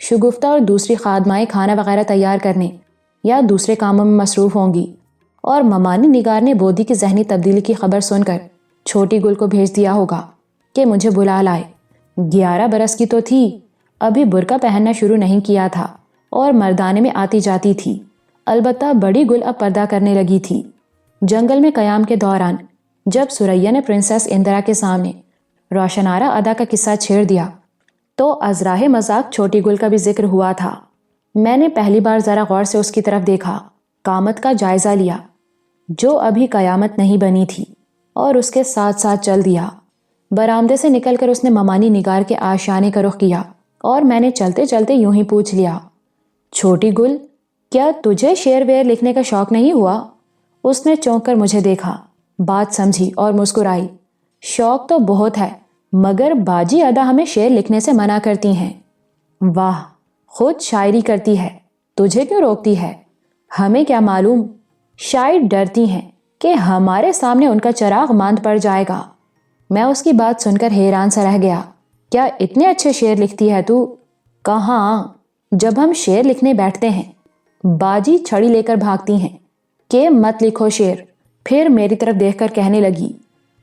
شگفتہ اور دوسری خادمائیں کھانا وغیرہ تیار کرنے یا دوسرے کاموں میں مصروف ہوں گی، اور ممانی نگار نے بودی کی ذہنی تبدیلی کی خبر سن کر چھوٹی گل کو بھیج دیا ہوگا کہ مجھے بلا لائے۔ 11 برس کی تو تھی، ابھی برقع پہننا شروع نہیں کیا تھا اور مردانے میں آتی جاتی تھی۔ البتہ بڑی گل اب پردہ کرنے لگی تھی۔ جنگل میں قیام کے دوران جب سریا نے پرنسس اندرا کے سامنے روشنارہ ادا کا قصہ چھیڑ دیا تو ازراہ مذاق چھوٹی گل کا بھی ذکر ہوا تھا۔ میں نے پہلی بار ذرا غور سے اس کی طرف دیکھا، قامت کا جائزہ لیا جو ابھی قیامت نہیں بنی تھی، اور اس کے ساتھ ساتھ چل دیا۔ برآمدے سے نکل کر اس نے ممانی نگار کے آشیانے کا رخ کیا اور میں نے چلتے چلتے یوں ہی پوچھ لیا، چھوٹی گل، کیا تجھے شعر ویر لکھنے کا شوق نہیں ہوا؟ اس نے چونک کر مجھے دیکھا، بات سمجھی اور مسکرائی۔ شوق تو بہت ہے، مگر باجی ادا ہمیں شعر لکھنے سے منع کرتی ہیں۔ واہ، خود شاعری کرتی ہے، تجھے کیوں روکتی ہے؟ ہمیں کیا معلوم، شاید ڈرتی ہیں کہ ہمارے سامنے ان کا چراغ ماند پڑ جائے گا۔ میں اس کی بات سن کر حیران سا رہ گیا۔ کیا اتنے اچھے شعر لکھتی ہے تو؟ کہاں، جب ہم شعر لکھنے بیٹھتے ہیں باجی چھڑی لے کر بھاگتی ہیں کہ مت لکھو شعر۔ پھر میری طرف دیکھ کر کہنے لگی،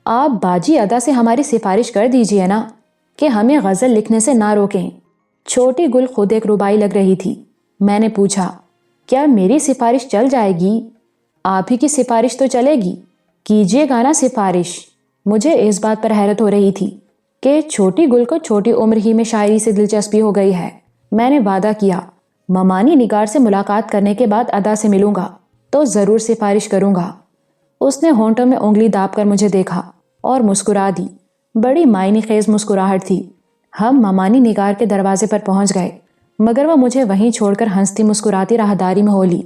آپ باجی ادا سے ہماری سفارش کر دیجئے نا کہ ہمیں غزل لکھنے سے نہ روکیں۔ چھوٹی گل خود ایک ربائی لگ رہی تھی۔ میں نے پوچھا، کیا میری سفارش چل جائے گی؟ آپ ہی کی سفارش تو چلے گی، کیجئے گا نا سفارش۔ مجھے اس بات پر حیرت ہو رہی تھی کہ چھوٹی گل کو چھوٹی عمر ہی میں شاعری سے دلچسپی ہو گئی ہے۔ میں نے وعدہ کیا، ممانی نگار سے ملاقات کرنے کے بعد ادا سے ملوں گا تو ضرور سفارش کروں گا۔ اس نے ہونٹوں میں انگلی داب کر مجھے دیکھا اور مسکرا دی۔ بڑی معنی خیز مسکراہٹ تھی۔ ہم ممانی نگار کے دروازے پر پہنچ گئے، مگر وہ مجھے وہیں چھوڑ کر ہنستی مسکراتی راہداری میں ہو لی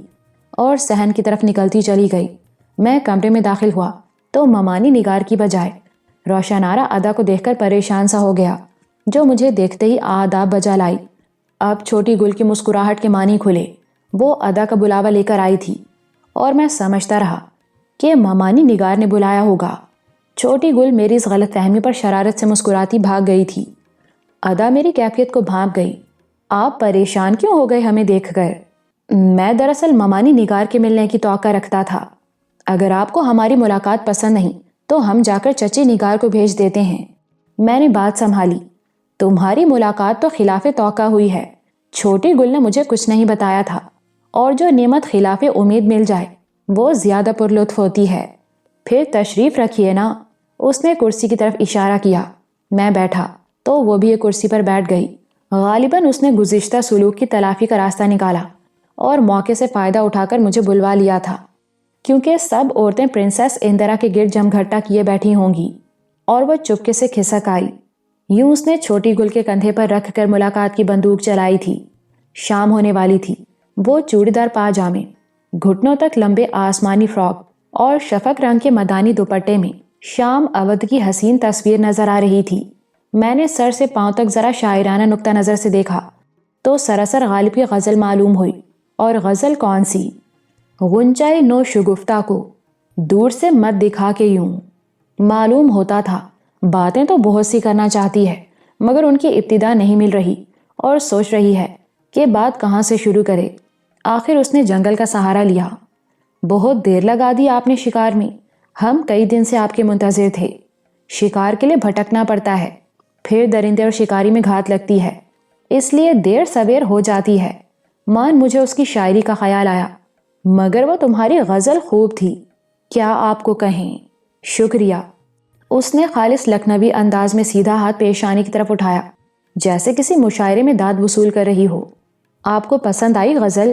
اور صحن کی طرف نکلتی چلی گئی۔ میں کمرے میں داخل ہوا تو ممانی نگار کی بجائے روشنارہ ادا کو دیکھ کر پریشان سا ہو گیا، جو مجھے دیکھتے ہی آداب بجا لائی۔ اب چھوٹی گل کی مسکراہٹ کے معنی کھلے۔ وہ ادا کا بلاوا لے کر آئی تھی اور میں سمجھتا رہا کہ ممانی نگار نے بلایا ہوگا۔ چھوٹی گل میری اس غلط فہمی پر شرارت سے مسکراتی بھاگ گئی تھی۔ ادا میری کیفیت کو بھانپ گئی۔ آپ پریشان کیوں ہو گئے ہمیں دیکھ کر؟ میں دراصل ممانی نگار کے ملنے کی توقع رکھتا تھا۔ اگر آپ کو ہماری ملاقات پسند نہیں تو ہم جا کر چچی نگار کو بھیج دیتے ہیں۔ میں نے بات سنبھالی، تمہاری ملاقات تو خلاف توقع ہوئی ہے۔ چھوٹی گل نے مجھے کچھ نہیں بتایا تھا، اور جو نعمت خلاف امید مل جائے وہ زیادہ پرلطف ہوتی ہے۔ پھر تشریف رکھیے نا۔ اس نے کرسی کی طرف اشارہ کیا۔ میں بیٹھا تو وہ بھی ایک کرسی پر بیٹھ گئی۔ غالباً اس نے گزشتہ سلوک کی تلافی کا راستہ نکالا اور موقع سے فائدہ اٹھا کر مجھے بلوا لیا تھا، کیونکہ سب عورتیں پرنسس اندرا کے گرد جم گھٹا کیے بیٹھی ہوں گی، اور وہ چپکے سے کھسک آئی۔ یوں اس نے چھوٹی گل کے کندھے پر رکھ کر ملاقات کی بندوق چلائی تھی۔ شام ہونے والی تھی۔ وہ چوڑی دار پاجامے، گھٹنوں تک لمبے آسمانی فراک اور شفق رنگ کے مدانی دوپٹے میں شام اودھ کی حسین تصویر نظر آ رہی تھی۔ میں نے سر سے پاؤں تک ذرا شاعرانہ نقطہ نظر سے دیکھا تو سراسر غالب کی غزل معلوم ہوئی۔ اور غزل کون سی؟ غنچۂ نو شگفتہ کو دور سے مت دکھا کے یوں۔ معلوم ہوتا تھا باتیں تو بہت سی کرنا چاہتی ہے، مگر ان کی ابتدا نہیں مل رہی اور سوچ رہی ہے کہ بات کہاں سے شروع کرے۔ آخر اس نے جنگل کا سہارا لیا۔ بہت دیر لگا دی آپ نے شکار میں، ہم کئی دن سے آپ کے منتظر تھے۔ شکار کے لیے بھٹکنا پڑتا ہے، پھر درندے اور شکاری میں گھات لگتی ہے، اس لیے دیر سویر ہو جاتی ہے۔ مان مجھے اس کی شاعری کا خیال آیا، مگر وہ تمہاری غزل خوب تھی، کیا آپ کو کہیں۔ شکریہ۔ اس نے خالص لکھنوی انداز میں سیدھا ہاتھ پیشانی کی طرف اٹھایا، جیسے کسی مشاعرے میں داد وصول کر رہی ہو۔ آپ کو پسند آئی غزل؟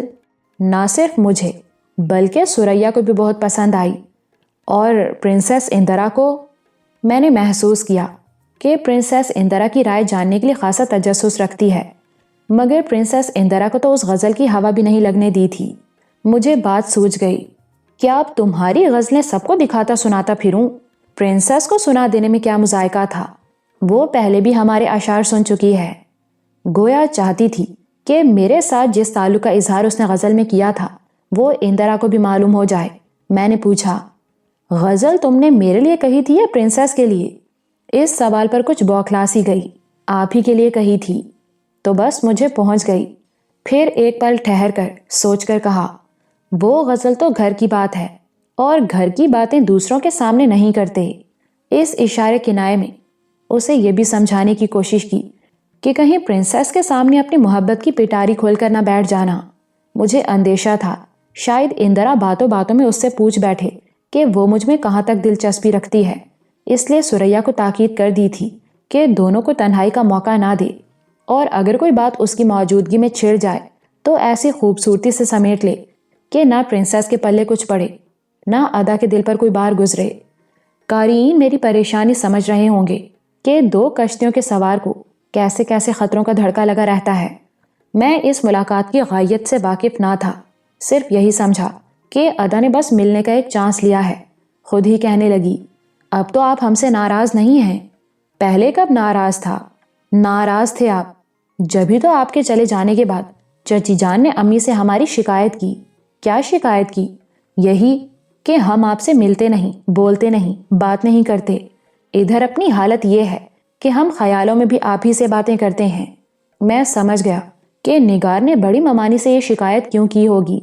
نہ صرف مجھے بلکہ سریا کو بھی بہت پسند آئی، اور پرنسس اندرا کو۔ میں نے محسوس کیا کہ پرنسس اندرا کی رائے جاننے کے لیے خاصا تجسس رکھتی ہے، مگر پرنسس اندرا کو تو اس غزل کی ہوا بھی نہیں لگنے دی تھی۔ مجھے بات سوجھ گئی۔ کیا اب تمہاری غزلیں سب کو دکھاتا سناتا پھروں؟ پرنسس کو سنا دینے میں کیا مذائقہ تھا، وہ پہلے بھی ہمارے اشعار سن چکی ہے۔ گویا چاہتی تھی کہ میرے ساتھ جس تعلق کا اظہار اس نے غزل میں کیا تھا وہ اندرا کو بھی معلوم ہو جائے۔ میں نے پوچھا، غزل تم نے میرے لیے کہی تھی یا پرنسس کے لیے؟ اس سوال پر کچھ بوکھلا سی گئی۔ آپ ہی کے لیے کہی تھی۔ تو بس مجھے پہنچ گئی۔ پھر ایک پل ٹھہر کر سوچ کر کہا، وہ غزل تو گھر کی بات ہے اور گھر کی باتیں دوسروں کے سامنے نہیں کرتے۔ اس اشارے کنائے میں اسے یہ بھی سمجھانے کی کوشش کی کہ کہیں پرنسس کے سامنے اپنی محبت کی پٹاری کھول کر نہ بیٹھ جانا۔ مجھے اندیشہ تھا شاید اندرا باتوں باتوں میں اس سے پوچھ بیٹھے کہ وہ مجھ میں کہاں تک دلچسپی رکھتی ہے، اس لیے سریا کو تاکید کر دی تھی کہ دونوں کو تنہائی کا موقع نہ دے، اور اگر کوئی بات اس کی موجودگی میں چھڑ جائے تو ایسی خوبصورتی سے سمیٹ لے کہ نہ پرنسس کے پلے کچھ پڑے نہ ادا کے دل پر کوئی بار گزرے۔ قارئین میری پریشانی سمجھ رہے ہوں گے کہ دو کشتیوں کے سوار کو کیسے کیسے خطروں کا دھڑکا لگا رہتا ہے۔ میں اس ملاقات کی غائیت سے واقف نہ تھا، صرف یہی سمجھا کہ ادا نے بس ملنے کا ایک چانس لیا ہے۔ خود ہی کہنے لگی، اب تو آپ ہم سے ناراض نہیں ہیں، پہلے کب ناراض تھا؟ ناراض تھے آپ جبھی تو آپ کے چلے جانے کے بعد چچی جان نے امی سے ہماری شکایت کی۔ کیا شکایت کی؟ یہی کہ ہم آپ سے ملتے نہیں، بولتے نہیں، بات نہیں کرتے۔ ادھر اپنی حالت یہ ہے کہ ہم خیالوں میں بھی آپ ہی سے باتیں کرتے ہیں۔ میں سمجھ گیا کہ نگار نے بڑی ممانی سے یہ شکایت کیوں کی ہوگی۔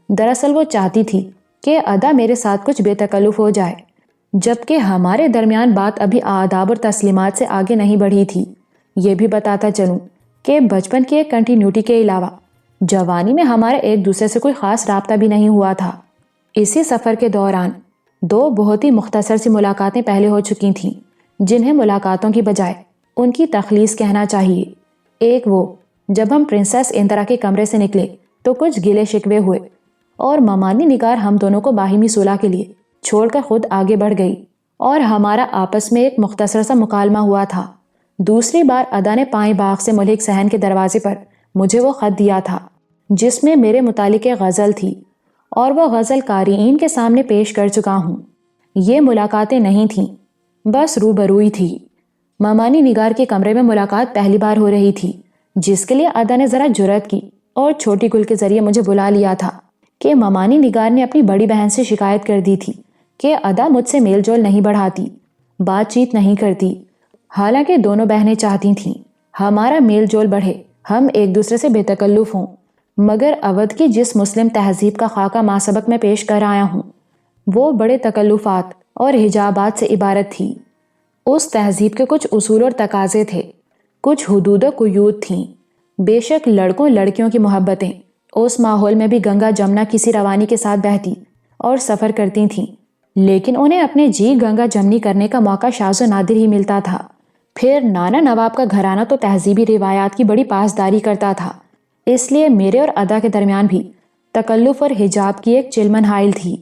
دراصل وہ چاہتی تھی کہ ادا میرے ساتھ کچھ بے تکلف ہو جائے، جبکہ ہمارے درمیان بات ابھی آداب اور تسلیمات سے آگے نہیں بڑھی تھی۔ یہ بھی بتاتا چلوں کہ بچپن کی ایک کنٹینیوٹی کے علاوہ جوانی میں ہمارا ایک دوسرے سے کوئی خاص رابطہ بھی نہیں ہوا تھا۔ اسی سفر کے دوران دو بہت ہی مختصر سی ملاقاتیں پہلے ہو چکی تھیں، جنہیں ملاقاتوں کی بجائے ان کی تخلیص کہنا چاہیے۔ ایک وہ جب ہم پرنسس اندرا کے کمرے سے نکلے تو کچھ گلے شکوے ہوئے اور ممانی نگار ہم دونوں کو باہمی صلح کے لیے چھوڑ کر خود آگے بڑھ گئی اور ہمارا آپس میں ایک مختصر سا مکالمہ ہوا تھا۔ دوسری بار ادا نے پائیں باغ سے ملک صحن کے دروازے پر مجھے وہ خط دیا تھا جس میں میرے متعلق ایک غزل تھی، اور وہ غزل قارئین کے سامنے پیش کر چکا ہوں۔ یہ ملاقاتیں نہیں تھیں، بس روبروئی تھی۔ ممانی نگار کے کمرے میں ملاقات پہلی بار ہو رہی تھی، جس کے لیے ادا نے ذرا جرأت کی اور چھوٹی گل کے ذریعے مجھے بلا لیا تھا کہ ممانی نگار نے اپنی بڑی بہن سے شکایت کر دی تھی کہ ادا مجھ سے میل جول نہیں بڑھاتی، بات چیت نہیں کرتی، حالانکہ دونوں بہنیں چاہتی تھیں ہمارا میل جول بڑھے، ہم ایک دوسرے سے بے تکلف ہوں، مگر اودھ کی جس مسلم تہذیب کا خاکہ ماسبق میں پیش کر آیا ہوں وہ بڑے تکلفات اور حجابات سے عبارت تھی۔ اس تہذیب کے کچھ اصول اور تقاضے تھے، کچھ حدود و قیود تھیں۔ بے شک لڑکوں لڑکیوں کی محبتیں اس ماحول میں بھی گنگا جمنا کسی روانی کے ساتھ بہتی اور سفر کرتی تھیں، لیکن انہیں اپنے جی گنگا جمنی کرنے کا موقع شاذ و نادر ہی ملتا تھا۔ پھر نانا نواب کا گھرانہ تو تہذیبی روایات کی بڑی پاسداری کرتا تھا، اس لیے میرے اور ادا کے درمیان بھی تکلف اور حجاب کی ایک چلمن حائل تھی،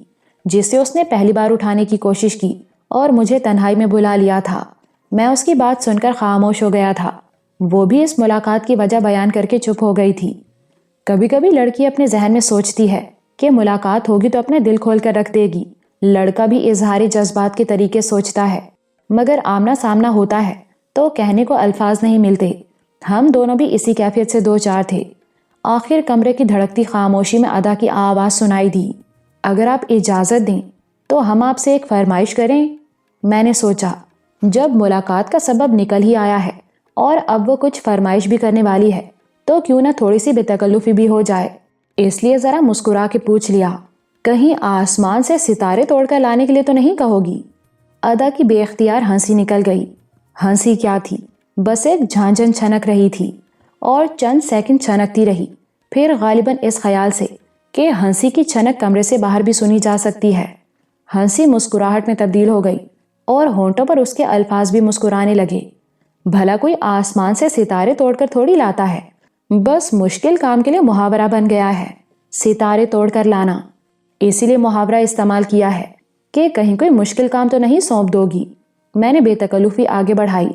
جسے اس نے پہلی بار اٹھانے کی کوشش کی اور مجھے تنہائی میں بلا لیا تھا۔ میں اس کی بات سن کر خاموش ہو گیا تھا، وہ بھی اس ملاقات کی وجہ بیان کر کے چپ ہو گئی تھی۔ کبھی کبھی لڑکی اپنے ذہن میں سوچتی ہے کہ ملاقات ہوگی تو اپنے دل کھول کر رکھ دے گی، لڑکا بھی اظہاری جذبات کے طریقے سوچتا ہے، مگر آمنا سامنا ہوتا ہے تو کہنے کو الفاظ نہیں ملتے۔ ہم دونوں بھی اسی کیفیت سے دو چار تھے۔ آخر کمرے کی دھڑکتی خاموشی میں ادا کی آواز سنائی دی، اگر آپ اجازت دیں تو ہم آپ سے ایک فرمائش کریں۔ میں نے سوچا جب ملاقات کا سبب نکل ہی آیا ہے اور اب وہ کچھ فرمائش بھی کرنے والی ہے تو کیوں نہ تھوڑی سی بے تکلفی بھی ہو جائے، اس لیے ذرا مسکرا کے پوچھ لیا، کہیں آسمان سے ستارے توڑ کر لانے کے لیے تو نہیں کہو گی؟ ادا کی بے اختیار ہنسی نکل گئی۔ ہنسی کیا تھی، بس ایک جھانجھن چھنک رہی تھی اور چند سیکنڈ چھنکتی رہی، پھر غالباً اس خیال سے کہ ہنسی کی چھنک کمرے سے باہر بھی سنی جا سکتی ہے، ہنسی مسکراہٹ میں تبدیل ہو گئی اور ہونٹوں پر اس کے الفاظ بھی مسکرانے لگے۔ بھلا کوئی آسمان سے ستارے توڑ کر تھوڑی لاتا ہے، بس مشکل کام کے لیے محاورہ بن گیا ہے ستارے توڑ کر لانا، اسی لیے محاورہ استعمال کیا ہے کہ کہیں کوئی مشکل کام تو نہیں سونپ دو گی۔ میں نے بے تکلفی آگے بڑھائی،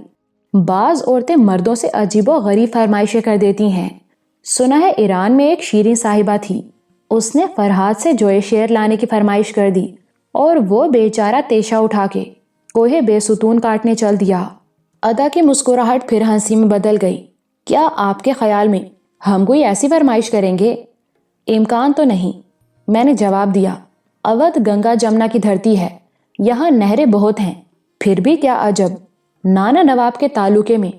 بعض عورتیں مردوں سے عجیب و غریب فرمائشیں کر دیتی ہیں، سنا ہے ایران میں ایک شیریں صاحبہ تھی، اس نے فرہاد سے جوئے شعر لانے کی فرمائش کر دی اور وہ بیچارہ تیشہ اٹھا کے کوہ بے ستون کاٹنے چل دیا۔ ادا کی مسکراہٹ پھر ہنسی میں بدل گئی۔ کیا آپ کے خیال میں ہم کوئی ایسی فرمائش کریں گے؟ امکان تو نہیں، میں نے جواب دیا۔ اودھ گنگا جمنا کی دھرتی ہے، یہاں نہریں بہت ہیں، پھر بھی کیا عجب، نانا نواب کے تعلقے میں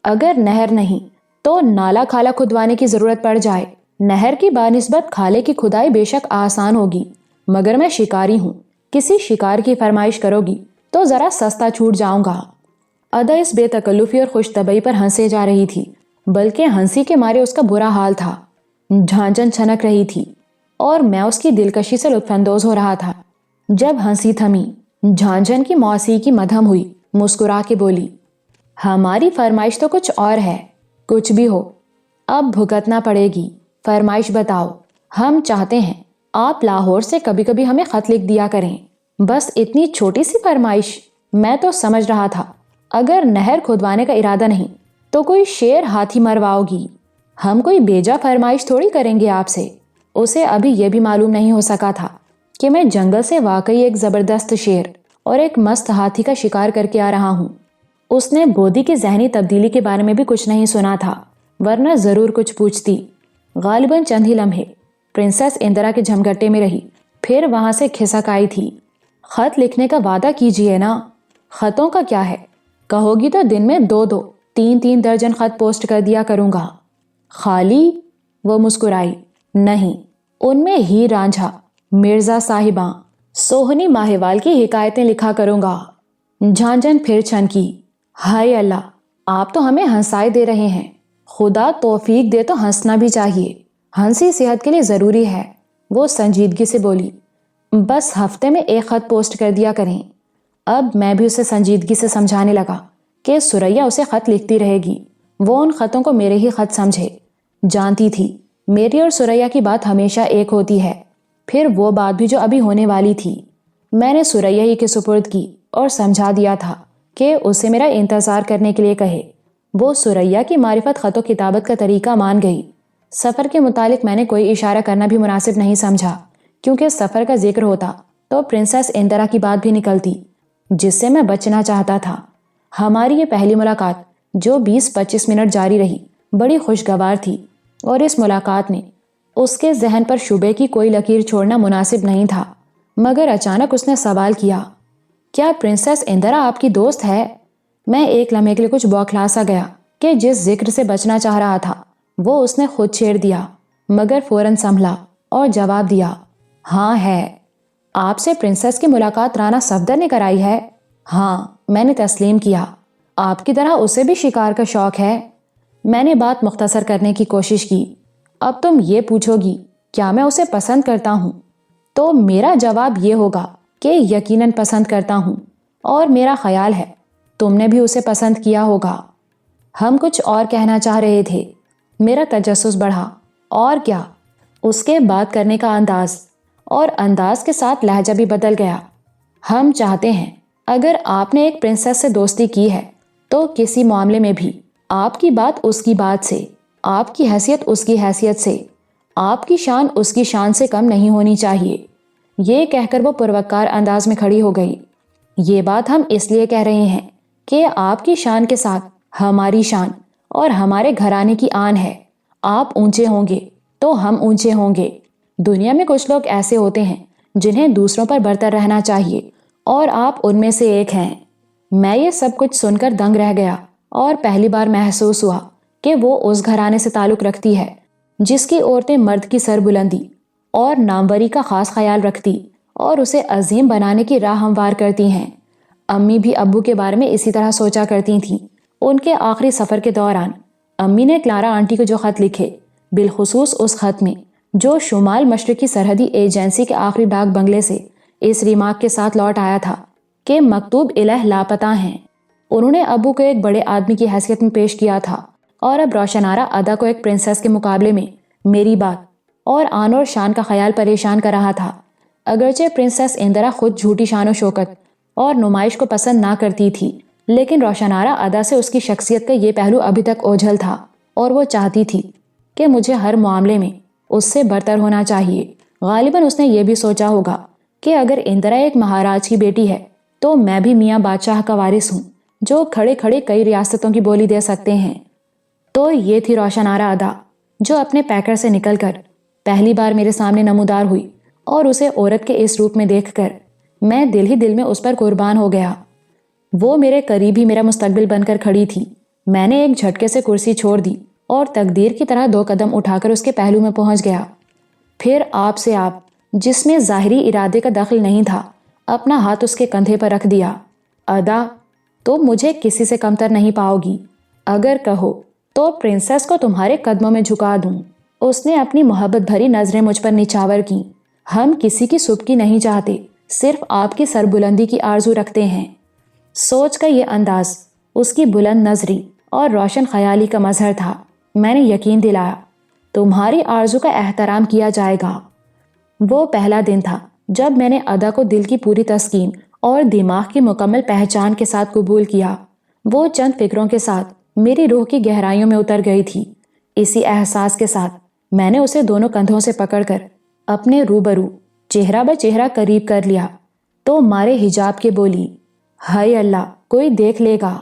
اگر نہر نہیں تو نالا کھالا کھدوانے کی ضرورت پڑ جائے۔ نہر کی بانسبت کھالے کی کھدائی بے شک آسان ہوگی، مگر میں شکاری ہوں، کسی شکار کی فرمائش کرو گی تو ذرا سستا چھوٹ جاؤں گا۔ ادا اس بے تکلفی اور خوش طبعی پر ہنسے جا رہی تھی، بلکہ ہنسی کے مارے اس کا برا حال تھا۔ جھانجھن چھنک رہی تھی اور میں اس کی دلکشی سے لطف اندوز ہو رہا تھا۔ جب ہنسی تھمی، جھانجھن کی موسیقی مدھم ہوئی، مسکرا کے بولی، ہماری فرمائش تو کچھ اور ہے۔ کچھ بھی ہو، اب بھگتنا پڑے گی۔ فرمائش بتاؤ۔ ہم چاہتے ہیں آپ لاہور سے کبھی کبھی ہمیں خط لکھ دیا کریں۔ بس اتنی چھوٹی سی فرمائش؟ میں تو سمجھ رہا تھا اگر نہر کھدوانے کا ارادہ نہیں تو کوئی شیر ہاتھی مرواؤ گی۔ ہم کوئی بیجا فرمائش تھوڑی کریں گے آپ سے۔ اسے ابھی یہ بھی معلوم نہیں ہو سکا تھا کہ میں جنگل سے واقعی ایک زبردست شیر اور ایک مست ہاتھی کا شکار کر کے آ رہا ہوں۔ اس نے بودی کی ذہنی تبدیلی کے بارے میں بھی کچھ نہیں سنا تھا، ورنہ ضرور کچھ پوچھتی۔ غالباً چند ہی لمحے پرنسس اندرا کے جھمگٹے میں رہی، پھر وہاں سے کھسک آئی تھی۔ خط لکھنے کا وعدہ کیجئے نا۔ خطوں کا کیا ہے، کہو گی تو دن میں 2 3 درجن خط پوسٹ کر دیا کروں گا۔ خالی؟ وہ مسکرائی۔ نہیں، ان میں ہیر رانجھا، مرزا صاحباں، سوہنی ماہیوال کی حکایتیں لکھا کروں گا۔ جھانجھن پھر چھنکی۔ ہائے اللہ، آپ تو ہمیں ہنسائے دے رہے ہیں۔ خدا توفیق دے تو ہنسنا بھی چاہیے، ہنسی صحت کے لیے ضروری ہے۔ وہ سنجیدگی سے بولی، بس ہفتے میں 1 خط پوسٹ کر دیا کریں۔ اب میں بھی اسے سنجیدگی سے سمجھانے لگا کہ سریا اسے خط لکھتی رہے گی، وہ ان خطوں کو میرے ہی خط سمجھے۔ جانتی تھی میری اور سریا کی بات ہمیشہ ایک ہوتی ہے، پھر وہ بات بھی جو ابھی ہونے والی تھی میں نے سریا ہی کے سپرد کی اور سمجھا دیا تھا کہ اسے میرا انتظار کرنے کے لیے کہے۔ وہ سریا کی معرفت خط و کتابت کا طریقہ مان گئی۔ سفر کے متعلق میں نے کوئی اشارہ کرنا بھی مناسب نہیں سمجھا، کیونکہ سفر کا ذکر ہوتا تو پرنسس اندرا کی بات بھی نکلتی، جس سے میں بچنا چاہتا تھا۔ ہماری یہ پہلی ملاقات جو 20-25 منٹ جاری رہی بڑی خوشگوار تھی، اور اس ملاقات نے اس کے ذہن پر شبے کی کوئی لکیر چھوڑنا مناسب نہیں تھا۔ مگر اچانک اس نے سوال کیا، کیا پرنسس اندرا آپ کی دوست ہے؟ میں ایک لمحے کے لیے کچھ بوکھلا سا گیا کہ جس ذکر سے بچنا چاہ رہا تھا وہ اس نے خود چھیڑ دیا، مگر فوراً سنبھلا اور جواب دیا، ہاں ہے۔ آپ سے پرنسس کی ملاقات رانا صفدر نے کرائی ہے؟ ہاں، میں نے تسلیم کیا۔ آپ کی طرح اسے بھی شکار کا شوق ہے؟ میں نے بات مختصر کرنے کی کوشش کی۔ اب تم یہ پوچھو گی کیا میں اسے پسند کرتا ہوں، تو میرا جواب یہ ہوگا کہ یقیناً پسند کرتا ہوں، اور میرا خیال ہے تم نے بھی اسے پسند کیا ہوگا۔ ہم کچھ اور کہنا چاہ رہے تھے۔ میرا تجسس بڑھا، اور کیا؟ اس کے بات کرنے کا انداز، اور انداز کے ساتھ لہجہ بھی بدل گیا۔ ہم چاہتے ہیں اگر آپ نے ایک پرنسس سے دوستی کی ہے تو کسی معاملے میں بھی آپ کی بات اس کی بات سے، آپ کی حیثیت اس کی حیثیت سے، آپ کی شان اس کی شان سے کم نہیں ہونی چاہیے۔ یہ کہہ کر وہ پروکار انداز میں کھڑی ہو گئی۔ یہ بات ہم اس لیے کہہ رہے ہیں کہ آپ کی شان کے ساتھ ہماری شان اور ہمارے گھرانے کی آن ہے۔ آپ اونچے ہوں گے تو ہم اونچے ہوں گے۔ دنیا میں کچھ لوگ ایسے ہوتے ہیں جنہیں دوسروں پر برتر رہنا چاہیے، اور آپ ان میں سے ایک ہیں۔ میں یہ سب کچھ سن کر دنگ رہ گیا، اور پہلی بار محسوس ہوا کہ وہ اس گھرانے سے تعلق رکھتی ہے جس کی عورتیں مرد کی سر بلندی اور ناموری کا خاص خیال رکھتی اور اسے عظیم بنانے کی راہ ہموار کرتی ہیں۔ امی بھی ابو کے بارے میں اسی طرح سوچا کرتی تھیں۔ ان کے آخری سفر کے دوران امی نے کلارا آنٹی کو جو خط لکھے، بالخصوص اس خط میں جو شمال مشرقی سرحدی ایجنسی کے آخری ڈاک بنگلے سے اس ریمارک کے ساتھ لوٹ آیا تھا کہ مکتوب الہ لاپتہ ہیں، انہوں نے ابو کو ایک بڑے آدمی کی حیثیت میں پیش کیا تھا، اور اب روشنارا ادا کو ایک پرنسس کے مقابلے میں میری بات اور آن اور شان کا خیال پریشان کر رہا تھا۔ اگرچہ پرنسس اندرا خود جھوٹی شان و شوکت اور نمائش کو پسند نہ کرتی تھی، لیکن روشنارا ادا سے اس کی شخصیت کا یہ پہلو ابھی تک اوجھل تھا، اور وہ چاہتی تھی کہ مجھے ہر معاملے میں اس سے برتر ہونا چاہیے۔ غالباً اس نے یہ بھی سوچا ہوگا کہ اگر اندرا ایک مہاراج کی بیٹی ہے تو میں بھی میاں بادشاہ کا وارث ہوں جو کھڑے کھڑے کئی ریاستوں کی بولی دے سکتے ہیں۔ تو یہ تھی روشنارا ادا جو اپنے پیکر سے نکل کر پہلی بار میرے سامنے نمودار ہوئی، اور اسے عورت کے اس روپ میں دیکھ کر میں دل ہی دل میں اس پر قربان ہو گیا۔ وہ میرے قریب ہی میرا مستقبل بن کر کھڑی تھی۔ میں نے ایک جھٹکے سے کرسی چھوڑ دی اور تقدیر کی طرح 2 قدم اٹھا کر اس کے پہلو میں پہنچ گیا۔ پھر آپ سے آپ، جس میں ظاہری ارادے کا دخل نہیں تھا، اپنا ہاتھ اس کے کندھے پر رکھ دیا۔ ادا، تو مجھے کسی سے کمتر نہیں پاؤ گی، اگر کہو تو پرنسس کو تمہارے قدموں میں جھکا دوں۔ اس نے اپنی محبت بھری نظریں مجھ پر نچھاور کی۔ ہم کسی کی سبکی نہیں چاہتے، صرف آپ کی سربلندی کی آرزو رکھتے ہیں۔ سوچ کا یہ انداز اس کی بلند نظری اور روشن خیالی کا مظہر تھا۔ میں نے یقین دلایا، تمہاری آرزو کا احترام کیا جائے گا۔ وہ پہلا دن تھا جب میں نے ادا کو دل کی پوری تسکین اور دماغ کی مکمل پہچان کے ساتھ قبول کیا۔ وہ چند فکروں کے ساتھ میری روح کی گہرائیوں میں اتر گئی تھی۔ اسی احساس کے ساتھ میں نے اسے دونوں کندھوں سے پکڑ کر اپنے روبرو چہرہ بہ چہرہ قریب کر لیا تو مارے حجاب کے بولی، ہائے اللہ، کوئی دیکھ لے گا۔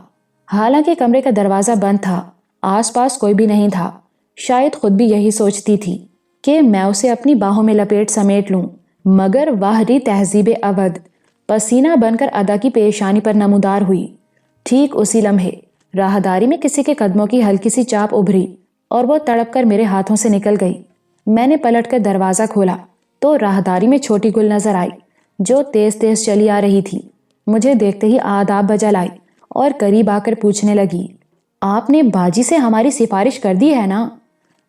حالانکہ کمرے کا دروازہ بند تھا، آس پاس کوئی بھی نہیں تھا۔ شاید خود بھی یہی سوچتی تھی کہ میں اسے اپنی باہوں میں لپیٹ سمیٹ لوں، مگر واہری تہذیب اودھ پسینہ بن کر ادا کی پیشانی پر نمودار ہوئی۔ ٹھیک اسی لمحے راہداری میں کسی کے قدموں کی ہلکی سی چاپ ابھری اور وہ تڑپ کر میرے ہاتھوں سے نکل گئی۔ میں نے پلٹ کر دروازہ کھولا تو راہداری میں چھوٹی گل نظر آئی جو تیز تیز چلی آ رہی تھی۔ مجھے دیکھتے ہی آداب بجا لائی اور قریب آ کر پوچھنے لگی، آپ نے باجی سے ہماری سفارش کر دی ہے نا؟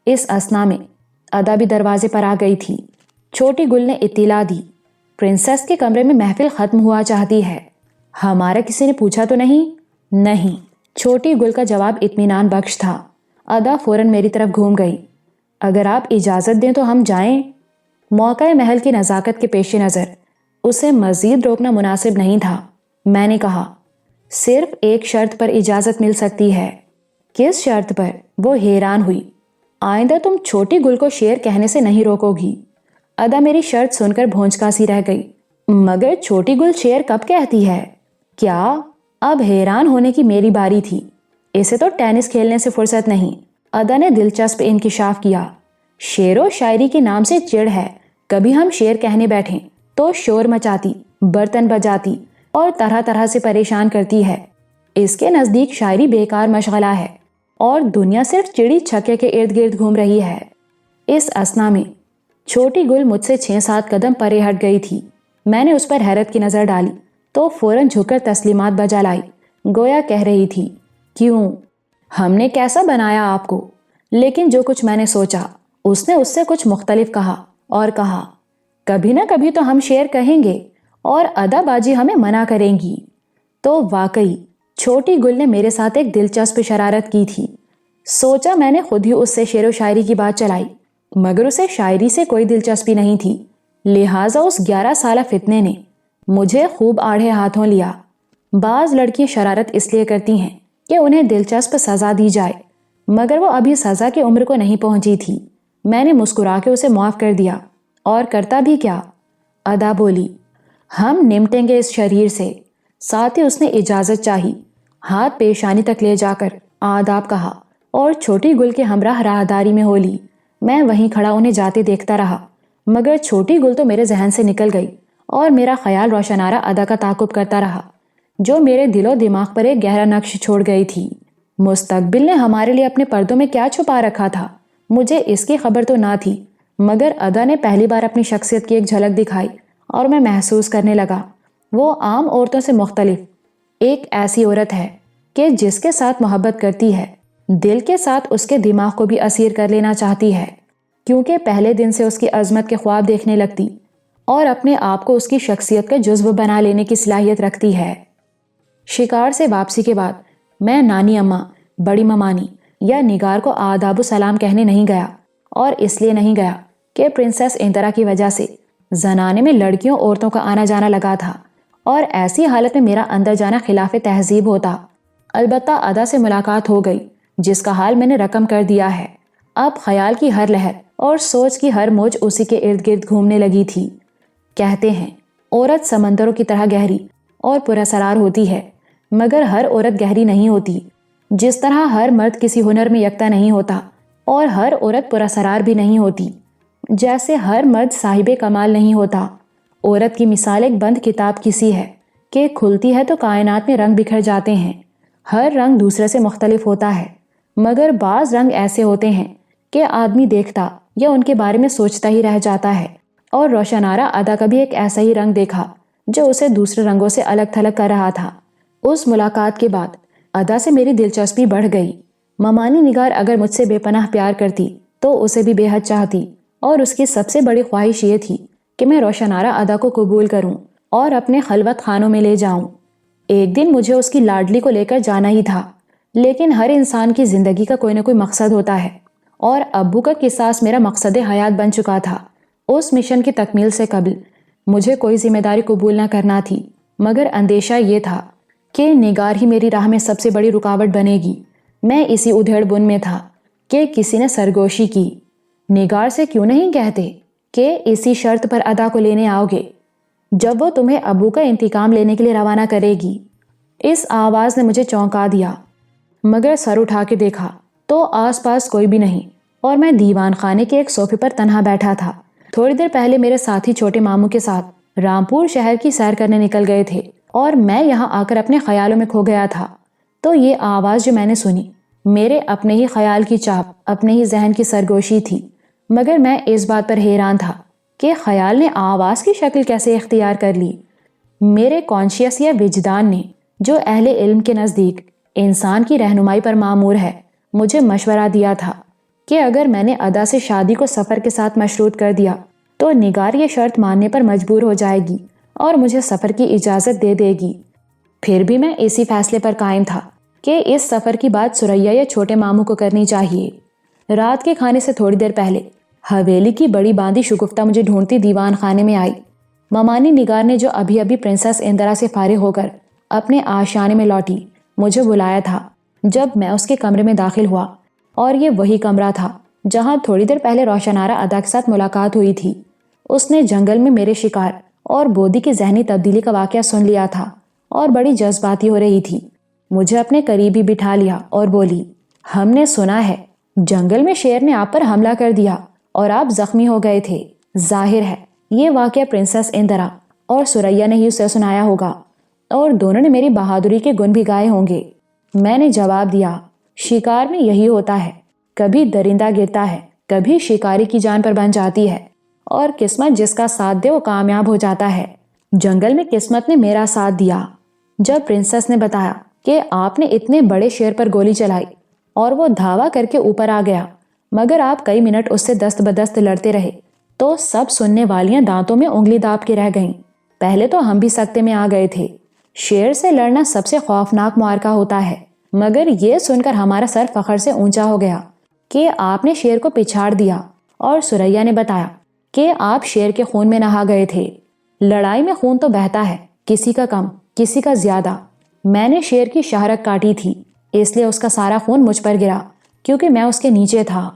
اس اثنا میں ادا بھی دروازے پر آ گئی تھی۔ چھوٹی گل نے اطلاع دی، پرنسس کے کمرے میں محفل ختم ہوا چاہتی ہے۔ ہمارا کسی نے پوچھا تو نہیں؟ نہیں۔ چھوٹی گل کا جواب اطمینان بخش تھا۔ ادا فوراً میری طرف گھوم گئی۔ اگر آپ اجازت دیں تو ہم جائیں؟ موقع محل کی نزاکت کے پیش نظر اسے مزید روکنا مناسب نہیں تھا۔ میں نے کہا، صرف ایک شرط پر اجازت مل سکتی ہے۔ کس شرط پر؟ وہ حیران ہوئی۔ آئندہ تم چھوٹی گل کو شعر کہنے سے نہیں روکو گی۔ ادا میری شرط سن کر بھونچکا سی رہ گئی۔ مگر چھوٹی گل شعر کب کہتی ہے؟ کیا؟ اب حیران ہونے کی میری باری تھی۔ اسے تو ٹینس کھیلنے سے فرصت نہیں۔ ادا نے دلچسپ انکشاف کیا۔ شعر و شاعری کے نام سے چڑ ہے۔ کبھی ہم شعر کہنے بیٹھیں تو شور مچاتی، برتن بجاتی اور طرح طرح سے پریشان کرتی ہے۔ اس کے نزدیک شاعری بیکار مشغلہ ہے اور دنیا صرف چڑی چھکے کے ارد گرد گھوم رہی ہے۔ اس اثنا میں چھوٹی گل مجھ سے 6-7 قدم پرے ہٹ گئی تھی۔ میں نے اس پر حیرت کی نظر ڈالی تو فوراً جھک کر تسلیمات بجا لائی، گویا کہہ رہی تھی، کیوں؟ ہم نے کیسا بنایا آپ کو؟ لیکن جو کچھ میں نے سوچا، اس نے اس سے کچھ مختلف کہا اور کہا، کبھی نہ کبھی تو ہم شعر کہیں گے اور ادا باجی ہمیں منع کریں گی۔ تو واقعی چھوٹی گل نے میرے ساتھ ایک دلچسپ شرارت کی تھی۔ سوچا میں نے خود ہی اس سے شعر و شاعری کی بات چلائی، مگر اسے شاعری سے کوئی دلچسپی نہیں تھی، لہٰذا اس 11 سالہ فتنے نے مجھے خوب آڑے ہاتھوں لیا۔ بعض لڑکیاں شرارت اس لیے کرتی ہیں کہ انہیں دلچسپ سزا دی جائے، مگر وہ ابھی سزا کی عمر کو نہیں پہنچی تھی۔ میں نے مسکرا کے اسے معاف کر دیا، اور کرتا بھی کیا؟ ادا بولی، ہم نمٹیں گے اس شریر سے۔ ساتھ ہی اس نے اجازت چاہی، ہاتھ پیشانی تک لے جا کر آداب کہا اور چھوٹی گل کے ہمراہ راہداری میں ہو لی۔ میں وہیں کھڑا انہیں جاتے دیکھتا رہا، مگر چھوٹی گل تو میرے ذہن سے نکل گئی اور میرا خیال روشنارہ ادا کا تعاقب کرتا رہا، جو میرے دل و دماغ پر ایک گہرا نقش چھوڑ گئی تھی۔ مستقبل نے ہمارے لیے اپنے پردوں میں کیا چھپا رکھا تھا، مجھے اس کی خبر تو نہ تھی، مگر ادا نے پہلی بار اپنی شخصیت کی ایک جھلک دکھائی اور میں محسوس کرنے لگا وہ عام عورتوں سے مختلف ایک ایسی عورت ہے کہ جس کے ساتھ محبت کرتی ہے، دل کے ساتھ اس کے دماغ کو بھی اسیر کر لینا چاہتی ہے، کیونکہ پہلے دن سے اس کی عظمت کے خواب دیکھنے لگتی اور اپنے آپ کو اس کی شخصیت کا جزو بنا لینے کی صلاحیت رکھتی ہے۔ شکار سے واپسی کے بعد میں نانی اماں، بڑی ممانی یا نگار کو آداب و سلام کہنے نہیں گیا، اور اس لیے نہیں گیا کہ پرنسس انترا کی وجہ سے زنانے میں لڑکیوں عورتوں کا آنا جانا لگا تھا، اور ایسی حالت میں میرا اندر جانا خلاف تہذیب ہوتا۔ البتہ ادا سے ملاقات ہو گئی، جس کا حال میں نے رقم کر دیا ہے۔ اب خیال کی ہر لہر اور سوچ کی ہر موج اسی کے ارد گرد گھومنے لگی تھی۔ کہتے ہیں عورت سمندروں کی طرح گہری اور پراسرار ہوتی ہے، مگر ہر عورت گہری نہیں ہوتی۔ جس طرح ہر مرد کسی ہنر میں یکتا نہیں ہوتا اور ہر عورت پراسرار بھی نہیں ہوتی، جیسے ہر مرد صاحب کمال نہیں ہوتا۔ عورت کی مثال ایک بند کتاب کی سی ہے کہ کھلتی ہے تو کائنات میں رنگ بکھر جاتے ہیں، ہر رنگ دوسرے سے مختلف ہوتا ہے، مگر بعض رنگ ایسے ہوتے ہیں کہ آدمی دیکھتا یا ان کے بارے میں سوچتا ہی رہ جاتا ہے، اور روشنارا ادا کا بھی ایک ایسا ہی رنگ دیکھا جو اسے دوسرے رنگوں سے الگ تھلگ کر رہا تھا۔ اس ملاقات کے بعد ادا سے میری دلچسپی بڑھ گئی۔ ممانی نگار اگر مجھ سے بے پناہ پیار کرتی تو اسے بھی بے حد چاہتی، اور اس کی سب سے بڑی خواہش یہ تھی کہ میں روشنارا ادا کو قبول کروں اور اپنے خلوت خانوں میں لے جاؤں۔ ایک دن مجھے اس کی لاڈلی کو لے کر جانا ہی تھا، لیکن ہر انسان کی زندگی کا کوئی نہ کوئی مقصد ہوتا ہے، اور ابو کا قصاص میرا مقصد حیات بن چکا تھا۔ اس مشن کی تکمیل سے قبل مجھے کوئی ذمہ داری قبول نہ کرنا تھی، مگر اندیشہ یہ تھا کہ نگار ہی میری راہ میں سب سے بڑی رکاوٹ بنے گی۔ میں اسی ادھیڑ بن میں تھا کہ کسی نے سرگوشی کی، نگار سے کیوں نہیں کہتے کہ اسی شرط پر ادا کو لینے آؤ گے جب وہ تمہیں ابو کا انتقام لینے کے لیے روانہ کرے گی۔ اس آواز نے مجھے چونکا دیا، مگر سر اٹھا کے دیکھا تو آس پاس کوئی بھی نہیں، اور میں دیوان خانے کے ایک صوفے پر تنہا بیٹھا تھا۔ تھوڑی دیر پہلے میرے ساتھی چھوٹے ماموں کے ساتھ رامپور شہر کی سیر کرنے نکل گئے تھے، اور میں یہاں آ کر اپنے خیالوں میں کھو گیا تھا۔ تو یہ آواز جو میں نے سنی میرے اپنے ہی خیال کی چاپ، اپنے ہی ذہن کی سرگوشی تھی، مگر میں اس بات پر حیران تھا کہ خیال نے آواز کی شکل کیسے اختیار کر لی۔ میرے کانشیس یا وجدان نے، جو اہل علم کے نزدیک انسان کی رہنمائی پر مامور ہے، مجھے مشورہ دیا تھا کہ اگر میں نے ادا سے شادی کو سفر کے ساتھ مشروط کر دیا تو نگار یہ شرط ماننے پر مجبور ہو جائے گی اور مجھے سفر کی اجازت دے دے گی۔ پھر بھی میں اسی فیصلے پر قائم تھا کہ اس سفر کی بات سریا یا چھوٹے ماموں کو کرنی چاہیے۔ رات کے کھانے سے تھوڑی دیر پہلے حویلی کی بڑی باندھی شگفتہ مجھے ڈھونڈتی دیوان خانے میں آئی۔ ممانی نگار نے، جو ابھی ابھی پرنسس اندرا سے فارغ ہو کر اپنے آشیانے میں لوٹی، مجھے بلایا تھا۔ جب میں اس کے کمرے میں داخل ہوا، اور یہ وہی کمرہ تھا جہاں تھوڑی دیر پہلے روشنارا ادا کے ساتھ ملاقات ہوئی تھی۔ اس نے جنگل میں میرے شکار اور بودی کی ذہنی تبدیلی کا واقعہ سن لیا تھا اور بڑی جذباتی ہو رہی تھی۔ مجھے اپنے قریب ہی بٹھا لیا اور بولی، ہم نے سنا ہے جنگل میں شیر نے آپ پر حملہ کر دیا اور آپ زخمی ہو گئے تھے۔ ظاہر ہے یہ واقعہ پرنسس اندرا اور سریا نے ہی اسے سنایا ہوگا، اور دونوں نے میری بہادری کے گن بھی گائے ہوں گے۔ میں نے جواب دیا، شکار میں یہی ہوتا ہے، کبھی درندہ گرتا ہے، کبھی شکاری کی جان پر بن جاتی ہے، اور قسمت جس کا ساتھ دے وہ کامیاب ہو جاتا ہے۔ جنگل میں قسمت نے میرا ساتھ دیا۔ جب پرنسس نے بتایا کہ آپ نے اتنے بڑے شیر پر گولی چلائی اور وہ دھاوا کر کے اوپر آ گیا، مگر آپ کئی منٹ اس سے دست بدست لڑتے رہے، تو سب سننے والیاں دانتوں میں انگلی داب کے رہ گئیں۔ پہلے تو ہم بھی سکتے میں آ گئے تھے۔ شیر سے لڑنا سب سے خوفناک معرکہ ہوتا ہے، مگر یہ سن کر ہمارا سر فخر سے اونچا ہو گیا کہ آپ نے شیر کو پچھاڑ دیا، اور سریا نے بتایا کہ آپ شیر کے خون میں نہا گئے تھے۔ لڑائی میں خون تو بہتا ہے، کسی کا کم، کسی کا زیادہ۔ میں نے شیر کی شہرک کاٹی تھی، اس لیے اس کا سارا خون مجھ پر گرا، کیونکہ میں اس کے نیچے تھا۔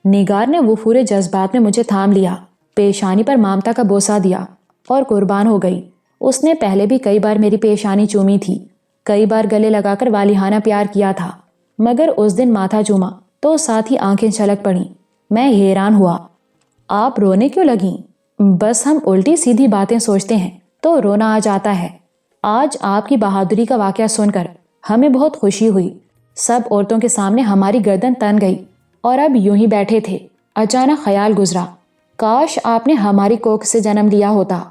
نگار نے وفور جذبات میں مجھے تھام لیا، پیشانی پر مامتا کا بوسہ دیا اور قربان ہو گئی۔ اس نے پہلے بھی کئی بار میری پیشانی چومی تھی، کئی بار گلے لگا کر والیحانہ پیار کیا تھا، مگر اس دن ماتھا چوما تو ساتھ ہی آنکھیں چھلک پڑیں۔ میں حیران ہوا۔ آپ رونے کیوں لگیں؟ بس ہم الٹی سیدھی باتیں سوچتے ہیں تو رونا آ جاتا ہے۔ آج آپ کی بہادری کا واقعہ سن کر ہمیں بہت خوشی ہوئی۔ سب عورتوں کے سامنے ہماری گردن تن گئی، اور اب یوں ہی بیٹھے تھے، اچانک خیال گزرا، کاش آپ نے ہماری کوکھ سے جنم لیا ہوتا۔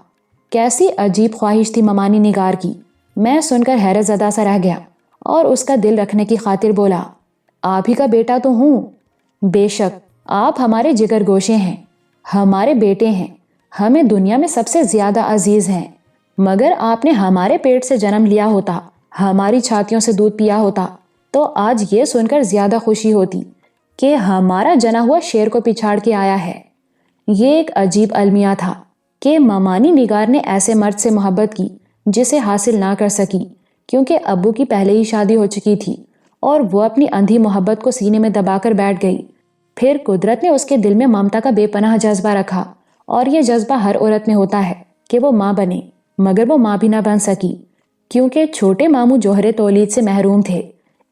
کیسی عجیب خواہش تھی ممانی نگار کی۔ میں سن کر حیرت زدہ سا رہ گیا، اور اس کا دل رکھنے کی خاطر بولا، آپ ہی کا بیٹا تو ہوں۔ بے شک آپ ہمارے جگر گوشے ہیں، ہمارے بیٹے ہیں، ہمیں دنیا میں سب سے زیادہ عزیز ہیں، مگر آپ نے ہمارے پیٹ سے جنم لیا ہوتا، ہماری چھاتیوں سے دودھ پیا ہوتا، تو آج یہ سن کر زیادہ خوشی ہوتی کہ ہمارا جنا ہوا شیر کو پچھاڑ کے آیا ہے۔ یہ ایک عجیب المیہ تھا کہ ممانی نگار نے ایسے مرد سے محبت کی جسے حاصل نہ کر سکی، کیونکہ ابو کی پہلے ہی شادی ہو چکی تھی، اور وہ اپنی اندھی محبت کو سینے میں دبا کر بیٹھ گئی۔ پھر قدرت نے اس کے دل میں ممتا کا بے پناہ جذبہ رکھا، اور یہ جذبہ ہر عورت میں ہوتا ہے کہ وہ ماں بنے، مگر وہ ماں بھی نہ بن سکی، کیونکہ چھوٹے ماموں جوہر تولید سے محروم تھے۔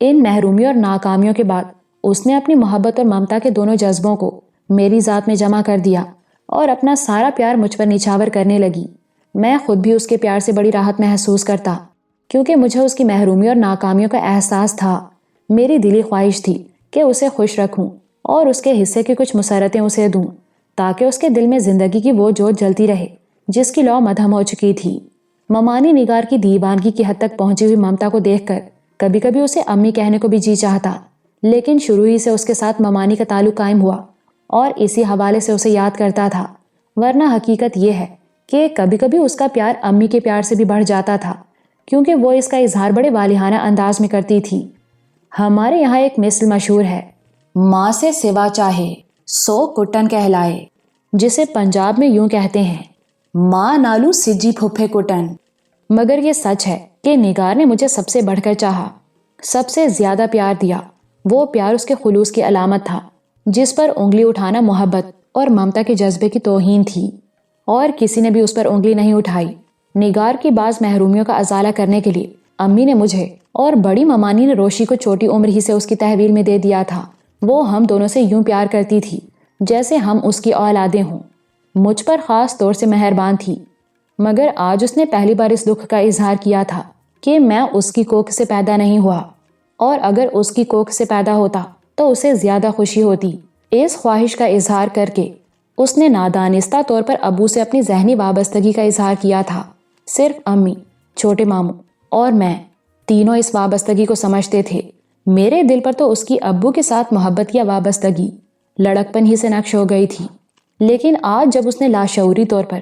ان محرومیوں اور ناکامیوں کے بعد اس نے اپنی محبت اور ممتا کے دونوں جذبوں کو میری ذات میں جمع کر دیا، اور اپنا سارا پیار مجھ پر نچھاور کرنے لگی۔ میں خود بھی اس کے پیار سے بڑی راحت محسوس کرتا، کیونکہ مجھے اس کی محرومی اور ناکامیوں کا احساس تھا۔ میری دلی خواہش تھی کہ اسے خوش رکھوں اور اس کے حصے کی کچھ مسرتیں اسے دوں تاکہ اس کے دل میں زندگی کی وہ جوت جلتی رہے جس کی لو مدھم ہو چکی تھی۔ ممانی نگار کی دیوانگی کی حد تک پہنچی ہوئی ممتا کو دیکھ کر کبھی کبھی اسے امی کہنے کو بھی جی چاہتا، لیکن شروع ہی سے اس کے ساتھ ممانی کا تعلق قائم ہوا اور اسی حوالے سے اسے یاد کرتا تھا، ورنہ حقیقت یہ ہے کہ کبھی کبھی اس کا پیار امی کے پیار سے بھی بڑھ جاتا تھا، کیونکہ وہ اس کا اظہار بڑے والہانہ انداز میں کرتی تھی۔ ہمارے یہاں ایک مثل مشہور ہے، ماں سے سوا چاہے سو کٹن کہلائے، جسے پنجاب میں یوں کہتے ہیں، ماں نالو سجی پھپھے کٹن۔ مگر یہ سچ ہے کہ نگار نے مجھے سب سے بڑھ کر چاہا، سب سے زیادہ پیار دیا۔ وہ پیار اس کے خلوص کی علامت تھا، جس پر انگلی اٹھانا محبت اور ممتا کے جذبے کی توہین تھی، اور کسی نے بھی اس پر انگلی نہیں اٹھائی۔ نگار کی بعض محرومیوں کا ازالہ کرنے کے لیے امی نے مجھے اور بڑی ممانی نے روشی کو چھوٹی عمر ہی سے اس کی تحویل میں دے دیا تھا۔ وہ ہم دونوں سے یوں پیار کرتی تھی جیسے ہم اس کی اولادیں ہوں، مجھ پر خاص طور سے مہربان تھی۔ مگر آج اس نے پہلی بار اس دکھ کا اظہار کیا تھا کہ میں اس کی کوکھ سے پیدا نہیں ہوا، اور اگر اس کی کوکھ سے پیدا ہوتا تو اسے زیادہ خوشی ہوتی۔ اس خواہش کا اظہار کر کے اس نے نادانستہ طور پر ابو سے اپنی ذہنی وابستگی کا اظہار کیا تھا۔ صرف امی، چھوٹے ماموں اور میں تینوں اس وابستگی کو سمجھتے تھے۔ میرے دل پر تو اس کی ابو کے ساتھ محبت یا وابستگی لڑکپن ہی سے نقش ہو گئی تھی، لیکن آج جب اس نے لاشعوری طور پر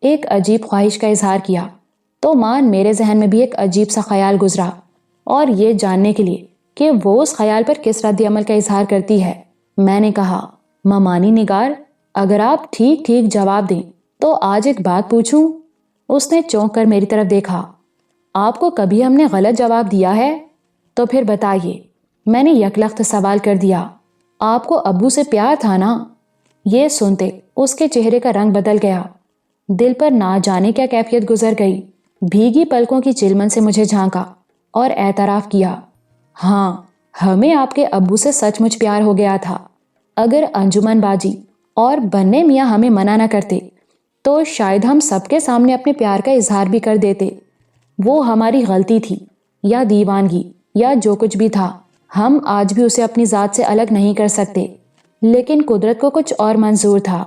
ایک عجیب خواہش کا اظہار کیا تو مان میرے ذہن میں بھی ایک عجیب سا خیال گزرا، اور یہ جاننے کے لیے کہ وہ اس خیال پر کس رد عمل کا اظہار کرتی ہے میں نے کہا، ممانی نگار، اگر آپ ٹھیک ٹھیک جواب دیں تو آج ایک بات پوچھوں؟ اس نے چونک کر میری طرف دیکھا۔ آپ کو کبھی ہم نے غلط جواب دیا ہے؟ تو پھر بتائیے، میں نے یکلخت سوال کر دیا۔ آپ کو ابو سے پیار تھا نا؟ یہ سنتے اس کے چہرے کا رنگ بدل گیا، دل پر نہ جانے کیا کیفیت گزر گئی۔ بھیگی پلکوں کی چلمن سے مجھے جھانکا اور اعتراف کیا، ہاں، ہمیں آپ کے ابو سے سچ مچ پیار ہو گیا تھا۔ اگر انجمن باجی اور بننے میاں ہمیں منع نہ کرتے تو شاید ہم سب کے سامنے اپنے پیار کا اظہار بھی کر دیتے۔ وہ ہماری غلطی تھی یا دیوانگی یا جو کچھ بھی تھا، ہم آج بھی اسے اپنی ذات سے الگ نہیں کر سکتے، لیکن قدرت کو کچھ اور منظور تھا۔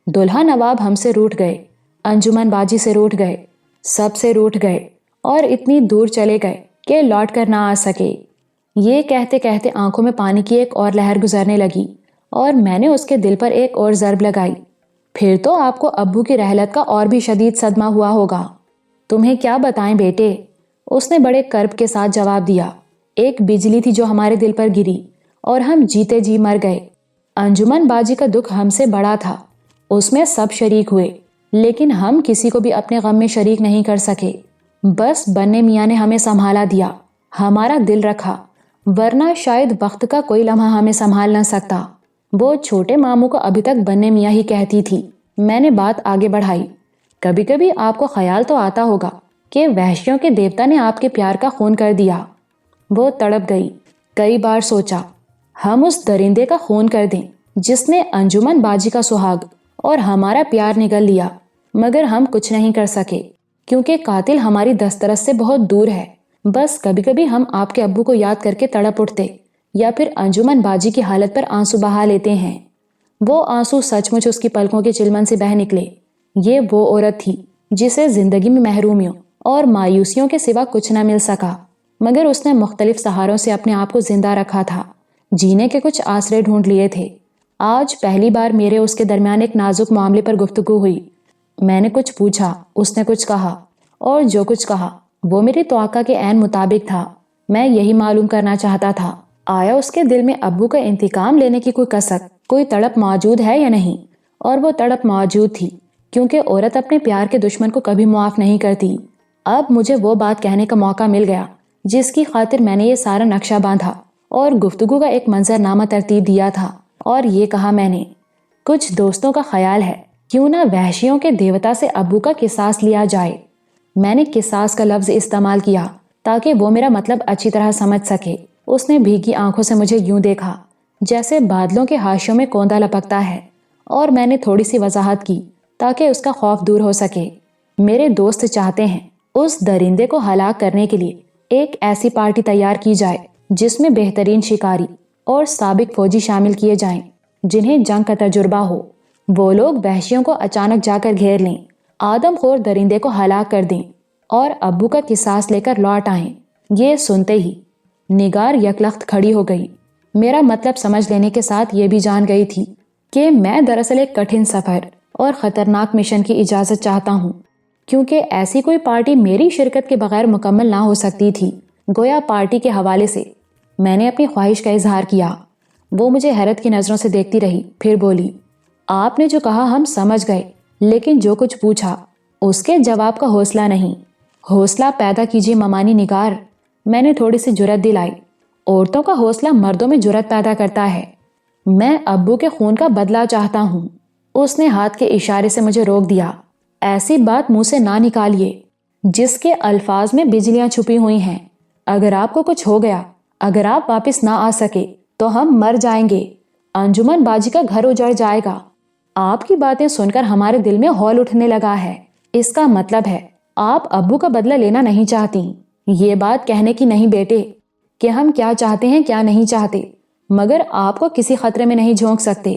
دلہا نواب ہم سے روٹھ گئے، انجمن باجی سے روٹھ گئے، سب سے روٹھ گئے اور اتنی دور چلے گئے کہ لوٹ کر نہ آ سکے۔ یہ کہتے کہتے آنکھوں میں پانی کی ایک اور لہر گزرنے لگی اور میں نے اس کے دل پر ایک اور ضرب لگائی۔ پھر تو آپ کو ابو کی رحلت کا اور بھی شدید صدمہ ہوا ہوگا۔ تمہیں کیا بتائیں بیٹے، اس نے بڑے کرب کے ساتھ جواب دیا۔ ایک بجلی تھی جو ہمارے دل پر گری اور ہم جیتے جی مر گئے۔ انجمن باجی کا دکھ ہم سے بڑا تھا، اس میں سب شریک ہوئے، لیکن ہم کسی کو بھی اپنے غم میں شریک نہیں کر سکے۔ بس بننے میاں نے ہمیں سنبھالا دیا، ہمارا دل رکھا، ورنہ شاید وقت کا کوئی لمحہ ہمیں سنبھال نہ سکتا۔ وہ چھوٹے ماموں کو ابھی تک بننے میاں ہی کہتی تھی۔ میں نے بات آگے بڑھائی، کبھی کبھی آپ کو خیال تو آتا ہوگا کہ وحشیوں کے دیوتا نے آپ کے پیار کا خون کر دیا۔ وہ تڑپ گئی۔ کئی بار سوچا ہم اس درندے کا خون کر دیں جس نے انجمن باجی کا سہاگ اور ہمارا پیار نگل لیا، مگر ہم کچھ نہیں کر سکے کیونکہ قاتل ہماری دسترس سے بہت دور ہے۔ بس کبھی کبھی ہم آپ کے ابو کو یاد کر کے تڑپ اٹھتے یا پھر انجمن باجی کی حالت پر آنسو بہا لیتے ہیں۔ وہ آنسو سچ مچ اس کی پلکوں کے چلمن سے بہہ نکلے۔ یہ وہ عورت تھی جسے زندگی میں محرومیوں اور مایوسیوں کے سوا کچھ نہ مل سکا، مگر اس نے مختلف سہاروں سے اپنے آپ کو زندہ رکھا تھا، جینے کے کچھ آسرے ڈھونڈ لیے تھے۔ آج پہلی بار میرے اس کے درمیان ایک نازک معاملے پر گفتگو ہوئی۔ میں نے کچھ پوچھا، اس نے کچھ کہا، اور جو کچھ کہا وہ میری توقع کے عین مطابق تھا۔ میں یہی معلوم کرنا چاہتا تھا، آیا اس کے دل میں ابو کا انتقام لینے کی کوئی کسک، کوئی تڑپ موجود ہے یا نہیں؟ اور وہ تڑپ موجود تھی، کیونکہ عورت اپنے پیار کے دشمن کو کبھی معاف نہیں کرتی۔ اب مجھے وہ بات کہنے کا موقع مل گیا جس کی خاطر میں نے یہ سارا نقشہ باندھا اور گفتگو کا ایک منظر نامہ ترتیب دیا تھا، اور یہ کہا میں نے، کچھ دوستوں کا خیال ہے کیوں نہ وحشیوں کے دیوتا سے ابو کا قصاص لیا جائے۔ میں نے قصاص کا لفظ استعمال کیا تاکہ وہ میرا مطلب اچھی طرح سمجھ سکے۔ اس نے بھیگی آنکھوں سے مجھے یوں دیکھا جیسے بادلوں کے حاشیوں میں کوندا لپکتا ہے، اور میں نے تھوڑی سی وضاحت کی تاکہ اس کا خوف دور ہو سکے۔ میرے دوست چاہتے ہیں اس درندے کو ہلاک کرنے کے لیے ایک ایسی پارٹی تیار کی جائے جس میں بہترین شکاری اور سابق فوجی شامل کیے جائیں جنہیں جنگ کا تجربہ ہو۔ وہ لوگ وحشیوں کو اچانک جا کر گھیر لیں، آدم خور درندے کو ہلاک کر دیں اور ابو کا قصاص لے کر لوٹ آئیں۔ یہ سنتے ہی نگار یکلخت کھڑی ہو گئی۔ میرا مطلب سمجھ لینے کے ساتھ یہ بھی جان گئی تھی کہ میں دراصل ایک کٹھن سفر اور خطرناک مشن کی اجازت چاہتا ہوں، کیونکہ ایسی کوئی پارٹی میری شرکت کے بغیر مکمل نہ ہو سکتی تھی۔ گویا پارٹی کے حوالے سے میں نے اپنی خواہش کا اظہار کیا۔ وہ مجھے حیرت کی نظروں سے دیکھتی رہی، پھر بولی، آپ نے جو کہا ہم سمجھ گئے، لیکن جو کچھ پوچھا اس کے جواب کا حوصلہ نہیں۔ حوصلہ پیدا کیجیے ممانی نگار، میں نے تھوڑی سی جرأت دلائی۔ عورتوں کا حوصلہ مردوں میں جرأت پیدا کرتا ہے۔ میں ابو کے خون کا بدلہ چاہتا ہوں۔ اس نے ہاتھ کے اشارے سے مجھے روک دیا۔ ایسی بات منہ سے نہ نکالیے جس کے الفاظ میں بجلیاں چھپی ہوئی ہیں۔ اگر آپ کو کچھ ہو گیا، اگر آپ واپس نہ آ سکے تو ہم مر جائیں گے، انجمن باجی کا گھر اجڑ جائے گا۔ آپ کی باتیں سن کر ہمارے دل میں ہول اٹھنے لگا ہے۔ اس کا مطلب ہے آپ ابو کا بدلہ لینا نہیں چاہتی۔ یہ بات کہنے کی نہیں بیٹے کہ ہم کیا چاہتے ہیں کیا نہیں چاہتے، مگر آپ کو کسی خطرے میں نہیں جھونک سکتے،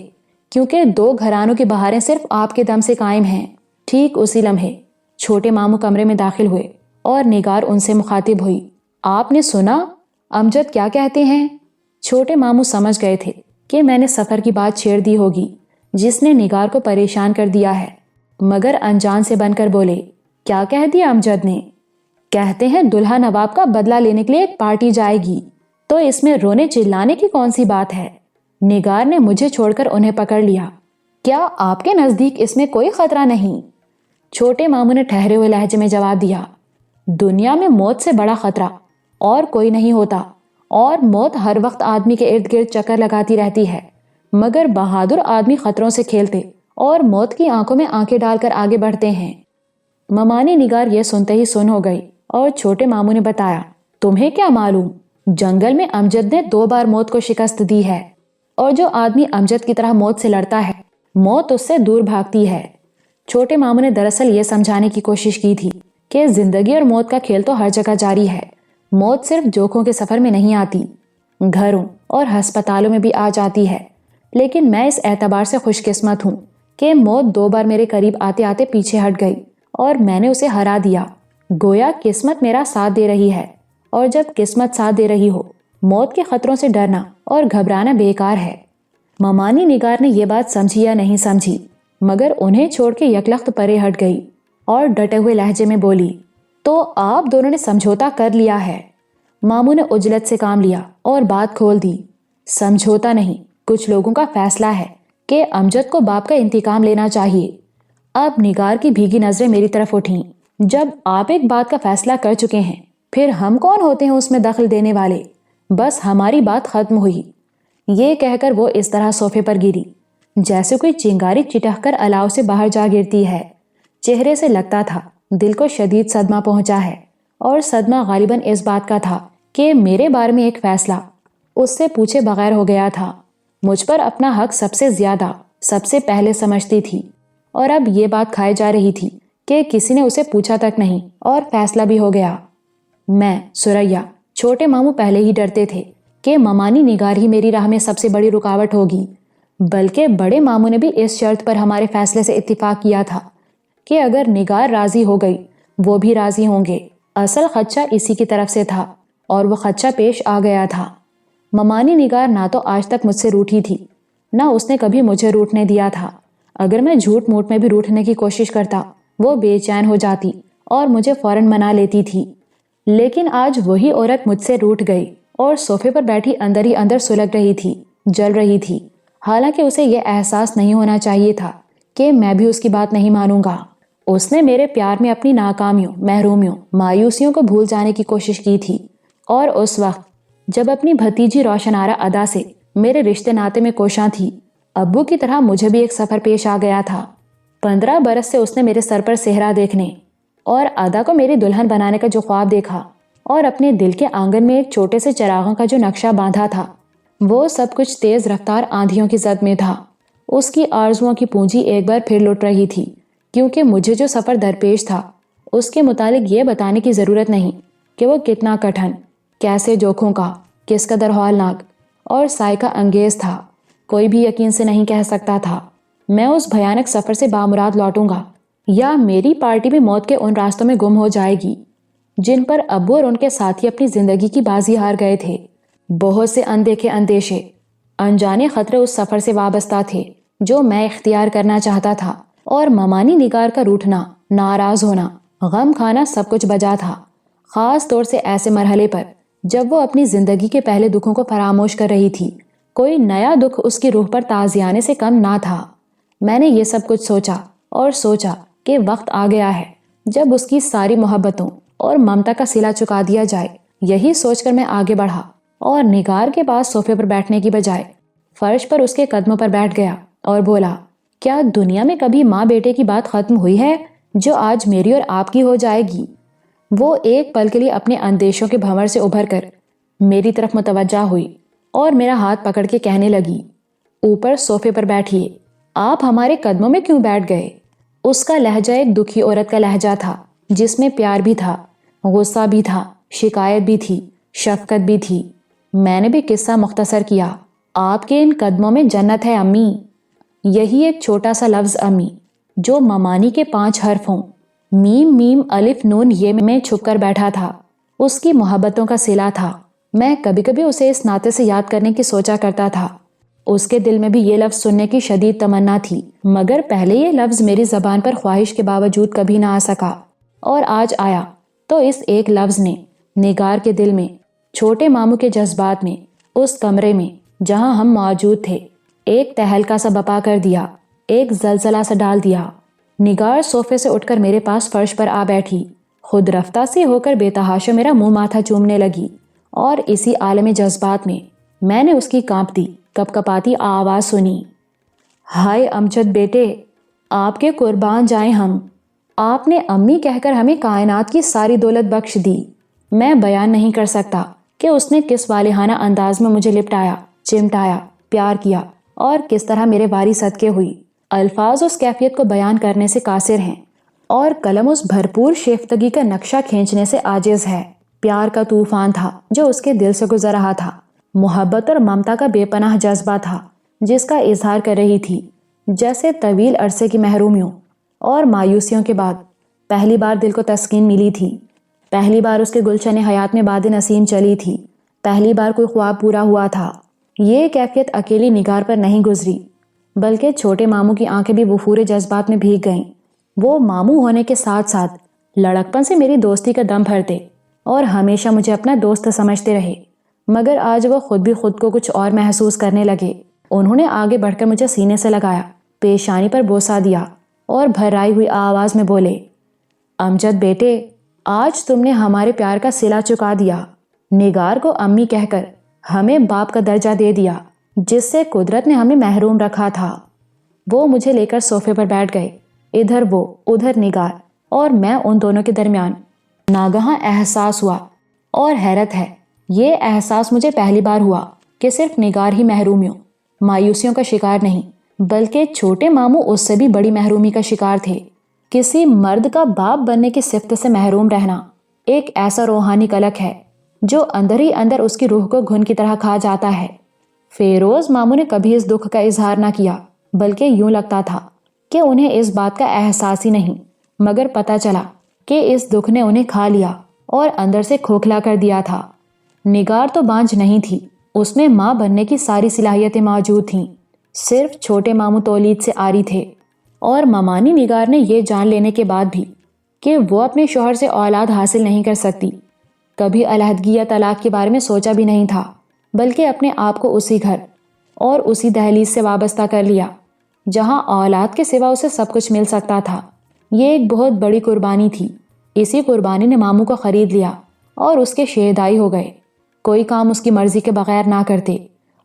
کیونکہ دو گھرانوں کی بہاریں صرف آپ کے دم سے قائم ہیں۔ ٹھیک اسی لمحے چھوٹے ماموں کمرے میں داخل ہوئے اور نگار ان سے مخاطب ہوئی۔ آپ نے سنا امجد کیا کہتے ہیں؟ چھوٹے ماموں سمجھ گئے تھے کہ میں نے سفر کی بات چھیڑ دی ہوگی جس نے نگار کو پریشان کر دیا ہے، مگر انجان سے بن کر بولے، کیا کہہ دیا امجد نے؟ کہتے ہیں دلہا نواب کا بدلہ لینے کے لیے ایک پارٹی جائے گی، تو اس میں رونے چلانے کی کون سی بات ہے؟ نگار نے مجھے چھوڑ کر انہیں پکڑ لیا۔ کیا آپ کے نزدیک اس میں کوئی خطرہ نہیں؟ چھوٹے ماموں نے ٹھہرے ہوئے لہجے میں جواب دیا، دنیا میں موت سے بڑا خطرہ اور کوئی نہیں ہوتا، اور موت ہر وقت آدمی کے ارد گرد چکر لگاتی رہتی ہے، مگر بہادر آدمی خطروں سے کھیلتے اور موت کی آنکھوں میں آنکھیں ڈال کر آگے بڑھتے ہیں۔ ممانی نگار یہ سنتے ہی سن ہو گئی اور چھوٹے ماموں نے بتایا، تمہیں کیا معلوم، جنگل میں امجد نے 2 بار موت کو شکست دی ہے، اور جو آدمی امجد کی طرح موت سے لڑتا ہے موت اس سے دور بھاگتی ہے۔ چھوٹے ماموں نے دراصل یہ سمجھانے کی کوشش کی تھی کہ زندگی اور موت کا کھیل تو ہر جگہ جاری ہے۔ موت صرف جوکھوں کے سفر میں نہیں آتی، گھروں اور ہسپتالوں میں بھی آ جاتی ہے، لیکن میں اس اعتبار سے خوش قسمت ہوں کہ موت 2 بار میرے قریب آتے آتے پیچھے ہٹ گئی اور میں نے اسے ہرا دیا۔ گویا قسمت میرا ساتھ دے رہی ہے، اور جب قسمت ساتھ دے رہی ہو موت کے خطروں سے ڈرنا اور گھبرانا بیکار ہے۔ ممانی نگار نے یہ بات سمجھی یا نہیں سمجھی، مگر انہیں چھوڑ کے یکلخت پرے ہٹ گئی اور ڈٹے ہوئے لہجے میں بولی، تو آپ دونوں نے سمجھوتا کر لیا ہے؟ ماموں نے عجلت سے کام لیا اور بات کھول دی، سمجھوتا نہیں، کچھ لوگوں کا فیصلہ ہے کہ امجد کو باپ کا انتقام لینا چاہیے۔ اب نگار کی بھیگی نظریں میری طرف اٹھیں۔ جب آپ ایک بات کا فیصلہ کر چکے ہیں، پھر ہم کون ہوتے ہیں اس میں دخل دینے والے؟ بس ہماری بات ختم ہوئی۔ یہ کہہ کر وہ اس طرح صوفے پر گری جیسے کوئی چنگاری چٹک کر الاؤ سے باہر جا گرتی ہے۔ چہرے سے لگتا تھا دل کو شدید صدمہ پہنچا ہے، اور صدمہ غالباً اس بات کا تھا کہ میرے بارے میں ایک فیصلہ اس سے پوچھے بغیر ہو گیا تھا۔ مجھ پر اپنا حق سب سے زیادہ سب سے پہلے سمجھتی تھی، اور اب یہ بات کھائے جا رہی تھی کہ کسی نے اسے پوچھا تک نہیں اور فیصلہ بھی ہو گیا۔ میں، سریا، چھوٹے ماموں پہلے ہی ڈرتے تھے کہ ممانی نگار ہی میری راہ میں سب سے بڑی رکاوٹ ہوگی، بلکہ بڑے ماموں نے بھی اس شرط پر ہمارے فیصلے سے اتفاق کیا تھا کہ اگر نگار راضی ہو گئی وہ بھی راضی ہوں گے۔ اصل خدشہ اسی کی طرف سے تھا، اور وہ خدشہ پیش آ گیا تھا۔ ممانی نگار نہ تو آج تک مجھ سے روٹھی تھی، نہ اس نے کبھی مجھے روٹنے دیا تھا۔ اگر میں جھوٹ موٹ میں بھی روٹنے کی کوشش کرتا وہ بے چین ہو جاتی اور مجھے فوراً منا لیتی تھی، لیکن آج وہی عورت مجھ سے روٹھ گئی اور صوفے پر بیٹھی اندر ہی اندر سلگ رہی تھی، جل رہی تھی، حالانکہ اسے یہ احساس نہیں ہونا چاہیے تھا کہ میں بھی اس کی بات نہیں مانوں گا۔ اس نے میرے پیار میں اپنی ناکامیوں، محرومیوں، مایوسیوں کو بھول جانے کی کوشش کی تھی، اور اس وقت جب اپنی بھتیجی روشنارہ ادا سے میرے رشتے ناتے میں کوشاں تھی، ابو کی طرح مجھے بھی ایک سفر پیش آ گیا تھا۔ 15 برس سے اس نے میرے سر پر صحرا دیکھنے اور ادا کو میری دلہن بنانے کا جو خواب دیکھا، اور اپنے دل کے آنگن میں ایک چھوٹے سے چراغوں کا جو نقشہ باندھا تھا، وہ سب کچھ تیز رفتار آندھیوں کی زد میں تھا۔ اس کی آرزوؤں کی پونجی ایک بار پھر لٹ رہی تھی، کیونکہ مجھے جو سفر درپیش تھا اس کے متعلق یہ بتانے کی ضرورت نہیں کہ وہ کتنا کٹھن، کیسے جوکھوں کا، کس قدر ہولناک اور سائقہ انگیز تھا۔ کوئی بھی یقین سے نہیں کہہ سکتا تھا میں اس بھیانک سفر سے بامراد لوٹوں گا یا میری پارٹی بھی موت کے ان راستوں میں گم ہو جائے گی جن پر ابو اور ان کے ساتھی اپنی زندگی کی بازی ہار گئے تھے۔ بہت سے اندیکھے اندیشے، انجانے خطرے اس سفر سے وابستہ تھے جو میں اختیار کرنا چاہتا تھا، اور ممانی نگار کا روٹھنا، ناراض ہونا، غم کھانا سب کچھ بجا تھا، خاص طور سے ایسے مرحلے پر جب وہ اپنی زندگی کے پہلے دکھوں کو فراموش کر رہی تھی۔ کوئی نیا دکھ اس کی روح پر تازیانے سے کم نہ تھا۔ میں نے یہ سب کچھ سوچا اور سوچا کہ وقت آ گیا ہے جب اس کی ساری محبتوں اور ممتا کا صلہ چکا دیا جائے۔ یہی سوچ کر میں آگے بڑھا اور نگار کے پاس صوفے پر بیٹھنے کی بجائے فرش پر اس کے قدموں پر بیٹھ گیا اور بولا، کیا دنیا میں کبھی ماں بیٹے کی بات ختم ہوئی ہے جو آج میری اور آپ کی ہو جائے گی؟ وہ ایک پل کے لیے اپنے اندیشوں کے بھنور سے ابھر کر میری طرف متوجہ ہوئی اور میرا ہاتھ پکڑ کے کہنے لگی، اوپر صوفے پر بیٹھیے، آپ ہمارے قدموں میں کیوں بیٹھ گئے؟ اس کا لہجہ ایک دکھی عورت کا لہجہ تھا جس میں پیار بھی تھا، غصہ بھی تھا، شکایت بھی تھی، شفقت بھی تھی۔ میں نے بھی قصہ مختصر کیا، آپ کے ان قدموں میں جنت ہے امی۔ یہی ایک چھوٹا سا لفظ امی جو ممانی کے 5 حرفوں میم میم الف نون یہ میں چھپ کر بیٹھا تھا، اس کی محبتوں کا صلہ تھا۔ میں کبھی کبھی اسے اس ناطے سے یاد کرنے کی سوچا کرتا تھا۔ اس کے دل میں بھی یہ لفظ سننے کی شدید تمنا تھی، مگر پہلے یہ لفظ میری زبان پر خواہش کے باوجود کبھی نہ آ سکا، اور آج آیا تو اس ایک لفظ نے نگار کے دل میں، چھوٹے ماموں کے جذبات میں، اس کمرے میں جہاں ہم موجود تھے، ایک تہلکا سا بپا کر دیا، ایک زلزلہ سا ڈال دیا۔ نگار صوفے سے اٹھ کر میرے پاس فرش پر آ بیٹھی، خود رفتہ سی ہو کر بے تحاشا میرا منہ ماتھا چومنے لگی، اور اسی عالم جذبات میں نے اس کی کانپتی کپ کپاتی آواز سنی، ہائے امجد بیٹے، آپ کے قربان جائیں ہم، آپ نے امی کہہ کر ہمیں کائنات کی ساری دولت بخش دی۔ میں بیان نہیں کر سکتا کہ اس نے کس والہانہ انداز میں مجھے لپٹایا، چمٹایا، پیار کیا، اور کس طرح میرے واری صدقے ہوئی۔ الفاظ اس کیفیت کو بیان کرنے سے قاصر ہیں، اور قلم اس بھرپور شیفتگی کا نقشہ کھینچنے سے عاجز ہے۔ پیار کا طوفان تھا جو اس کے دل سے گزر رہا تھا، محبت اور ممتا کا بے پناہ جذبہ تھا جس کا اظہار کر رہی تھی، جیسے طویل عرصے کی محرومیوں اور مایوسیوں کے بعد پہلی بار دل کو تسکین ملی تھی، پہلی بار اس کے گلشن حیات میں باد نسیم چلی تھی، پہلی بار کوئی خواب پورا ہوا تھا۔ یہ کیفیت اکیلی نگار پر نہیں گزری، بلکہ چھوٹے ماموں کی آنکھیں بھی وفور جذبات میں بھیگ گئیں۔ وہ ماموں ہونے کے ساتھ ساتھ لڑکپن سے میری دوستی کا دم بھرتے اور ہمیشہ مجھے اپنا دوست سمجھتے رہے، مگر آج وہ خود بھی خود کو کچھ اور محسوس کرنے لگے۔ انہوں نے آگے بڑھ کر مجھے سینے سے لگایا، پیشانی پر بوسہ دیا اور بھرائی ہوئی آواز میں بولے، امجد بیٹے، آج تم نے ہمارے پیار کا صلہ چکا دیا، نگار کو امی کہہ کر ہمیں باپ کا درجہ دے دیا جس سے قدرت نے ہمیں محروم رکھا تھا۔ وہ مجھے لے کر صوفے پر بیٹھ گئے، ادھر وہ ادھر نگار، اور میں ان دونوں کے درمیان۔ ناگہاں احساس ہوا، اور حیرت ہے یہ احساس مجھے پہلی بار ہوا کہ صرف نگار ہی محرومیوں، مایوسیوں کا شکار نہیں، بلکہ چھوٹے ماموں اس سے بھی بڑی محرومی کا شکار تھے۔ کسی مرد کا باپ بننے کی صفت سے محروم رہنا ایک ایسا روحانی کلک ہے جو اندر ہی اندر اس کی روح کو گھن کی طرح کھا جاتا ہے۔ فیروز ماموں نے کبھی اس دکھ کا اظہار نہ کیا، بلکہ یوں لگتا تھا کہ انہیں اس بات کا احساس ہی نہیں، مگر پتہ چلا کہ اس دکھ نے انہیں کھا لیا اور اندر سے کھوکھلا کر دیا تھا۔ نگار تو بانجھ نہیں تھی، اس میں ماں بننے کی ساری صلاحیتیں موجود تھیں، صرف چھوٹے ماموں تولید سے آری تھے۔ اور ممانی نگار نے یہ جان لینے کے بعد بھی کہ وہ اپنے شوہر سے اولاد حاصل نہیں کر سکتی، کبھی علیحدگی یا طلاق کے بارے میں سوچا بھی نہیں تھا، بلکہ اپنے آپ کو اسی گھر اور اسی دہلیز سے وابستہ کر لیا جہاں اولاد کے سوا اسے سب کچھ مل سکتا تھا۔ یہ ایک بہت بڑی قربانی تھی۔ اسی قربانی نے ماموں کو خرید لیا اور اس کے شہدائی ہو گئے۔ کوئی کام اس کی مرضی کے بغیر نہ کرتے،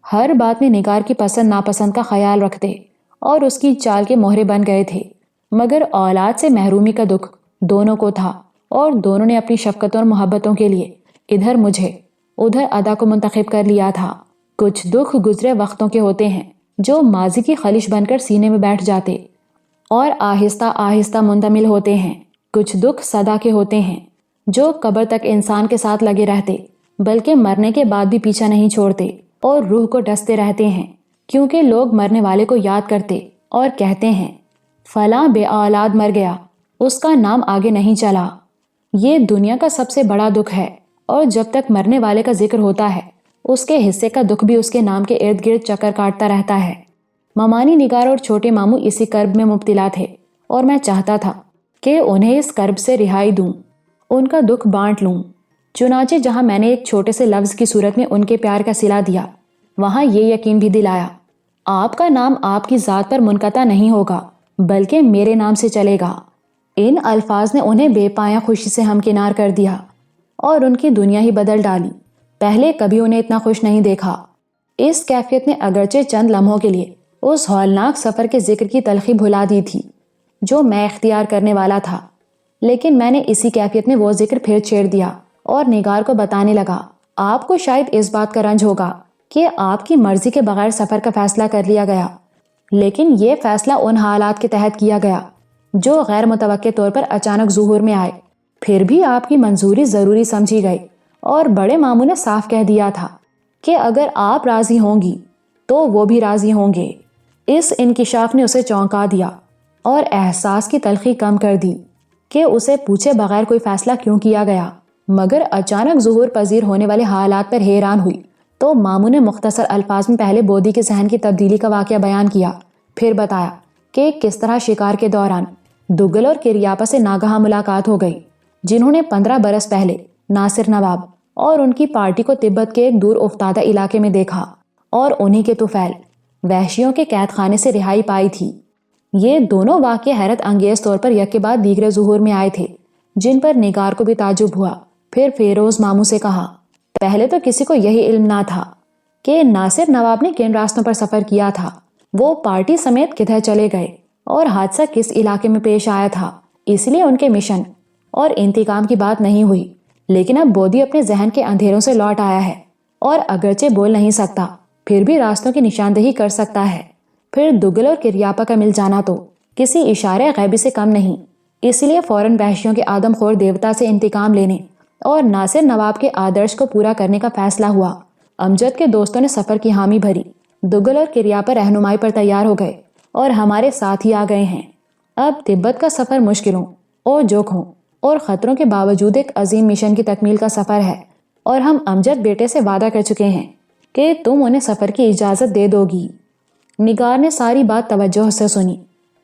ہر بات میں نگار کی پسند ناپسند کا خیال رکھتے اور اس کی چال کے مہرے بن گئے تھے، مگر اولاد سے محرومی کا دکھ دونوں کو تھا، اور دونوں نے اپنی شفقتوں اور محبتوں کے لیے ادھر مجھے ادھر ادا کو منتخب کر لیا تھا۔ کچھ دکھ گزرے وقتوں کے ہوتے ہیں جو ماضی کی خلش بن کر سینے میں بیٹھ جاتے اور آہستہ آہستہ منتمل ہوتے ہیں۔ کچھ دکھ سدا کے ہوتے ہیں جو قبر تک انسان کے ساتھ لگے رہتے، بلکہ مرنے کے بعد بھی پیچھا نہیں چھوڑتے۔ اور روح کو ڈستے رہتے ہیں، کیونکہ لوگ مرنے والے کو یاد کرتے اور کہتے ہیں فلاں بے اولاد مر گیا، اس کا نام آگے نہیں چلا۔ یہ دنیا کا سب سے بڑا دکھ ہے، اور جب تک مرنے والے کا ذکر ہوتا ہے اس کے حصے کا دکھ بھی اس کے نام کے ارد گرد چکر کاٹتا رہتا ہے۔ ممانی نگار اور چھوٹے ماموں اسی کرب میں مبتلا تھے، اور میں چاہتا تھا کہ انہیں اس کرب سے رہائی دوں، ان کا دکھ بانٹ لوں۔ چنانچہ جہاں میں نے ایک چھوٹے سے لفظ کی صورت میں ان کے پیار کا صلہ دیا، وہاں یہ یقین بھی دلایا آپ کا نام آپ کی ذات پر منقطع نہیں ہوگا بلکہ میرے نام سے چلے گا۔ ان الفاظ نے انہیں بے پایاں خوشی سے ہمکنار کر دیا اور ان کی دنیا ہی بدل ڈالی۔ پہلے کبھی انہیں اتنا خوش نہیں دیکھا۔ اس کیفیت نے اگرچہ چند لمحوں کے لیے اس ہولناک سفر کے ذکر کی تلخی بھلا دی تھی جو میں اختیار کرنے والا تھا، لیکن میں نے اسی کیفیت میں وہ ذکر پھر چھیڑ دیا اور نگار کو بتانے لگا آپ کو شاید اس بات کا رنج ہوگا کہ آپ کی مرضی کے بغیر سفر کا فیصلہ کر لیا گیا، لیکن یہ فیصلہ ان حالات کے تحت کیا گیا جو غیر متوقع طور پر اچانک ظہور میں آئے۔ پھر بھی آپ کی منظوری ضروری سمجھی گئی، اور بڑے ماموں نے صاف کہہ دیا تھا کہ اگر آپ راضی ہوں گی تو وہ بھی راضی ہوں گے۔ اس انکشاف نے اسے چونکا دیا اور احساس کی تلخی کم کر دی کہ اسے پوچھے بغیر کوئی فیصلہ کیوں کیا گیا، مگر اچانک ظہور پذیر ہونے والے حالات پر حیران ہوئی تو ماموں نے مختصر الفاظ میں پہلے بودی کے ذہن کی تبدیلی کا واقعہ بیان کیا، پھر بتایا کہ کس طرح شکار کے دوران دگل اور کریاپا سے ناگہاں ملاقات ہو گئی، جنہوں نے 15 برس پہلے ناصر نواب اور ان کی پارٹی کو تبت کے ایک دور افتادہ علاقے میں دیکھا اور انہی کے طفیل وحشیوں کے قید خانے سے رہائی پائی تھی۔ یہ دونوں واقعے حیرت انگیز طور پر یک کے بعد دیگرے ظہور میں آئے تھے، جن پر نگار کو بھی تعجب ہوا۔ پھر فیروز ماموں سے کہا پہلے تو کسی کو یہی علم نہ تھا کہ ناصر نواب نے کن راستوں پر سفر کیا تھا، وہ پارٹی سمیت کدھر چلے گئے اور حادثہ کس علاقے میں پیش آیا تھا، اس لیے ان کے مشن اور انتقام کی بات نہیں ہوئی۔ لیکن اب بودی اپنے ذہن کے اندھیروں سے لوٹ آیا ہے اور اگرچہ بول نہیں سکتا پھر بھی راستوں کی نشاندہی کر سکتا ہے۔ پھر دگل اور کریاپا کا مل جانا تو کسی اشارے غیبی سے کم نہیں، اس لیے فوراً وحشیوں کے آدم خور دیوتا سے انتقام لینے اور ناصر نواب کے آدرش کو پورا کرنے کا فیصلہ ہوا۔ امجد کے دوستوں نے سفر کی حامی بھری، دگل اور کریاپا رہنمائی پر تیار ہو گئے اور ہمارے ساتھ ہی آ گئے ہیں۔ اب تبت کا سفر مشکلوں اور جوکھوں اور خطروں کے باوجود ایک عظیم مشن کی تکمیل کا سفر ہے، اور ہم امجد بیٹے سے وعدہ کر چکے ہیں کہ تم انہیں سفر کی اجازت دے دو گی۔ نگار نے ساری بات توجہ سے سنی۔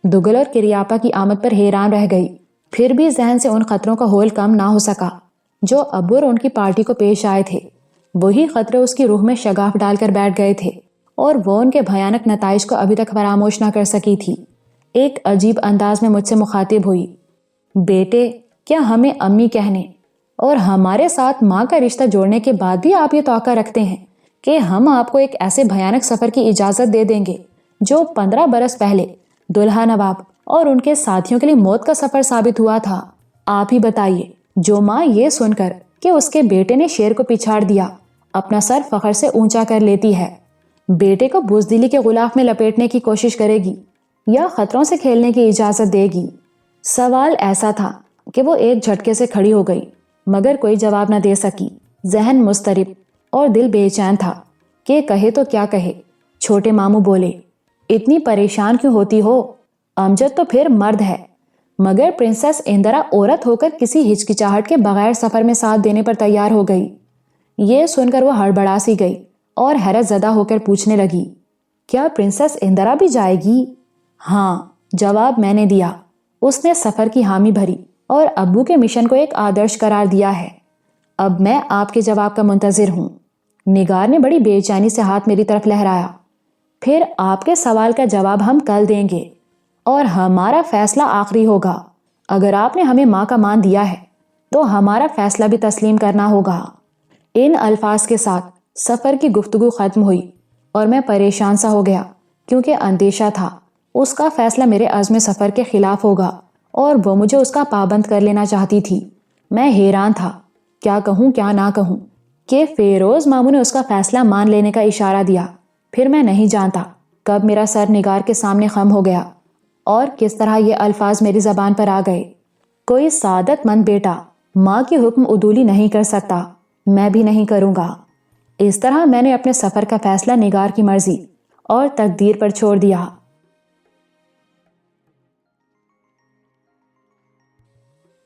دگل اور کریاپا کی آمد پر حیران رہ گئی، پھر بھی ذہن سے ان خطروں کا ہول کم نہ ہو سکا جو ابو اور ان کی پارٹی کو پیش آئے تھے۔ وہی خطرے اس کی روح میں شگاف ڈال کر بیٹھ گئے تھے، اور وہ ان کے بھیانک نتائج کو ابھی تک فراموش نہ کر سکی تھی۔ ایک عجیب انداز میں مجھ سے مخاطب ہوئی، بیٹے کیا ہمیں امی کہنے اور ہمارے ساتھ ماں کا رشتہ جوڑنے کے بعد بھی آپ یہ توقع رکھتے ہیں کہ ہم آپ کو ایک ایسے بھیانک سفر کی اجازت دے دیں گے جو 15 برس پہلے دلہا نواب اور ان کے ساتھیوں کے لیے موت کا سفر ثابت ہوا تھا؟ آپ ہی بتائیے۔ جو ماں یہ سن کر کہ اس کے بیٹے نے شیر کو پچھاڑ دیا اپنا سر فخر سے اونچا کر لیتی ہے، بیٹے کو بزدلی کے غلاف میں لپیٹنے کی کوشش کرے گی یا خطروں سے کھیلنے کی اجازت دے گی؟ سوال ایسا تھا کہ وہ ایک جھٹکے سے کھڑی ہو گئی مگر کوئی جواب نہ دے سکی۔ ذہن مضطرب اور دل بے چین تھا کہ کہے تو کیا کہے۔ چھوٹے ماموں بولے، اتنی پریشان کیوں ہوتی ہو؟ امجد تو پھر مرد ہے، مگر پرنسس اندرا عورت ہو کر کسی ہچکچاہٹ کے بغیر سفر میں ساتھ دینے پر تیار ہو گئی۔ یہ سن کر وہ ہڑبڑا سی گئی اور حیرت زدہ ہو کر پوچھنے لگی، کیا پرنسس اندرا بھی جائے گی؟ ہاں، جواب میں نے دیا۔ اس نے سفر کی حامی بھری اور ابو کے مشن کو ایک آدرش قرار دیا ہے۔ اب میں آپ کے جواب کا منتظر ہوں۔ نگار نے بڑی بے چینی سے ہاتھ میری طرف لہرایا۔ پھر آپ کے سوال کا جواب ہم کل دیں گے اور ہمارا فیصلہ آخری ہوگا۔ اگر آپ نے ہمیں ماں کا مان دیا ہے تو ہمارا فیصلہ بھی تسلیم کرنا ہوگا۔ ان الفاظ کے ساتھ سفر کی گفتگو ختم ہوئی اور میں پریشان سا ہو گیا، کیونکہ اندیشہ تھا اس کا فیصلہ میرے عزم سفر کے خلاف ہوگا اور وہ مجھے اس کا پابند کر لینا چاہتی تھی۔ میں حیران تھا، کیا کہوں کیا نہ کہوں، کہ فیروز ماموں نے اس کا فیصلہ مان لینے کا اشارہ دیا۔ پھر میں نہیں جانتا کب میرا سر نگار کے سامنے خم ہو گیا اور کس طرح یہ الفاظ میری زبان پر آ گئے، کوئی سعادت مند بیٹا ماں کی حکم عدولی نہیں کر سکتا، میں بھی نہیں کروں گا۔ اس طرح میں نے اپنے سفر کا فیصلہ نگار کی مرضی اور تقدیر پر چھوڑ دیا۔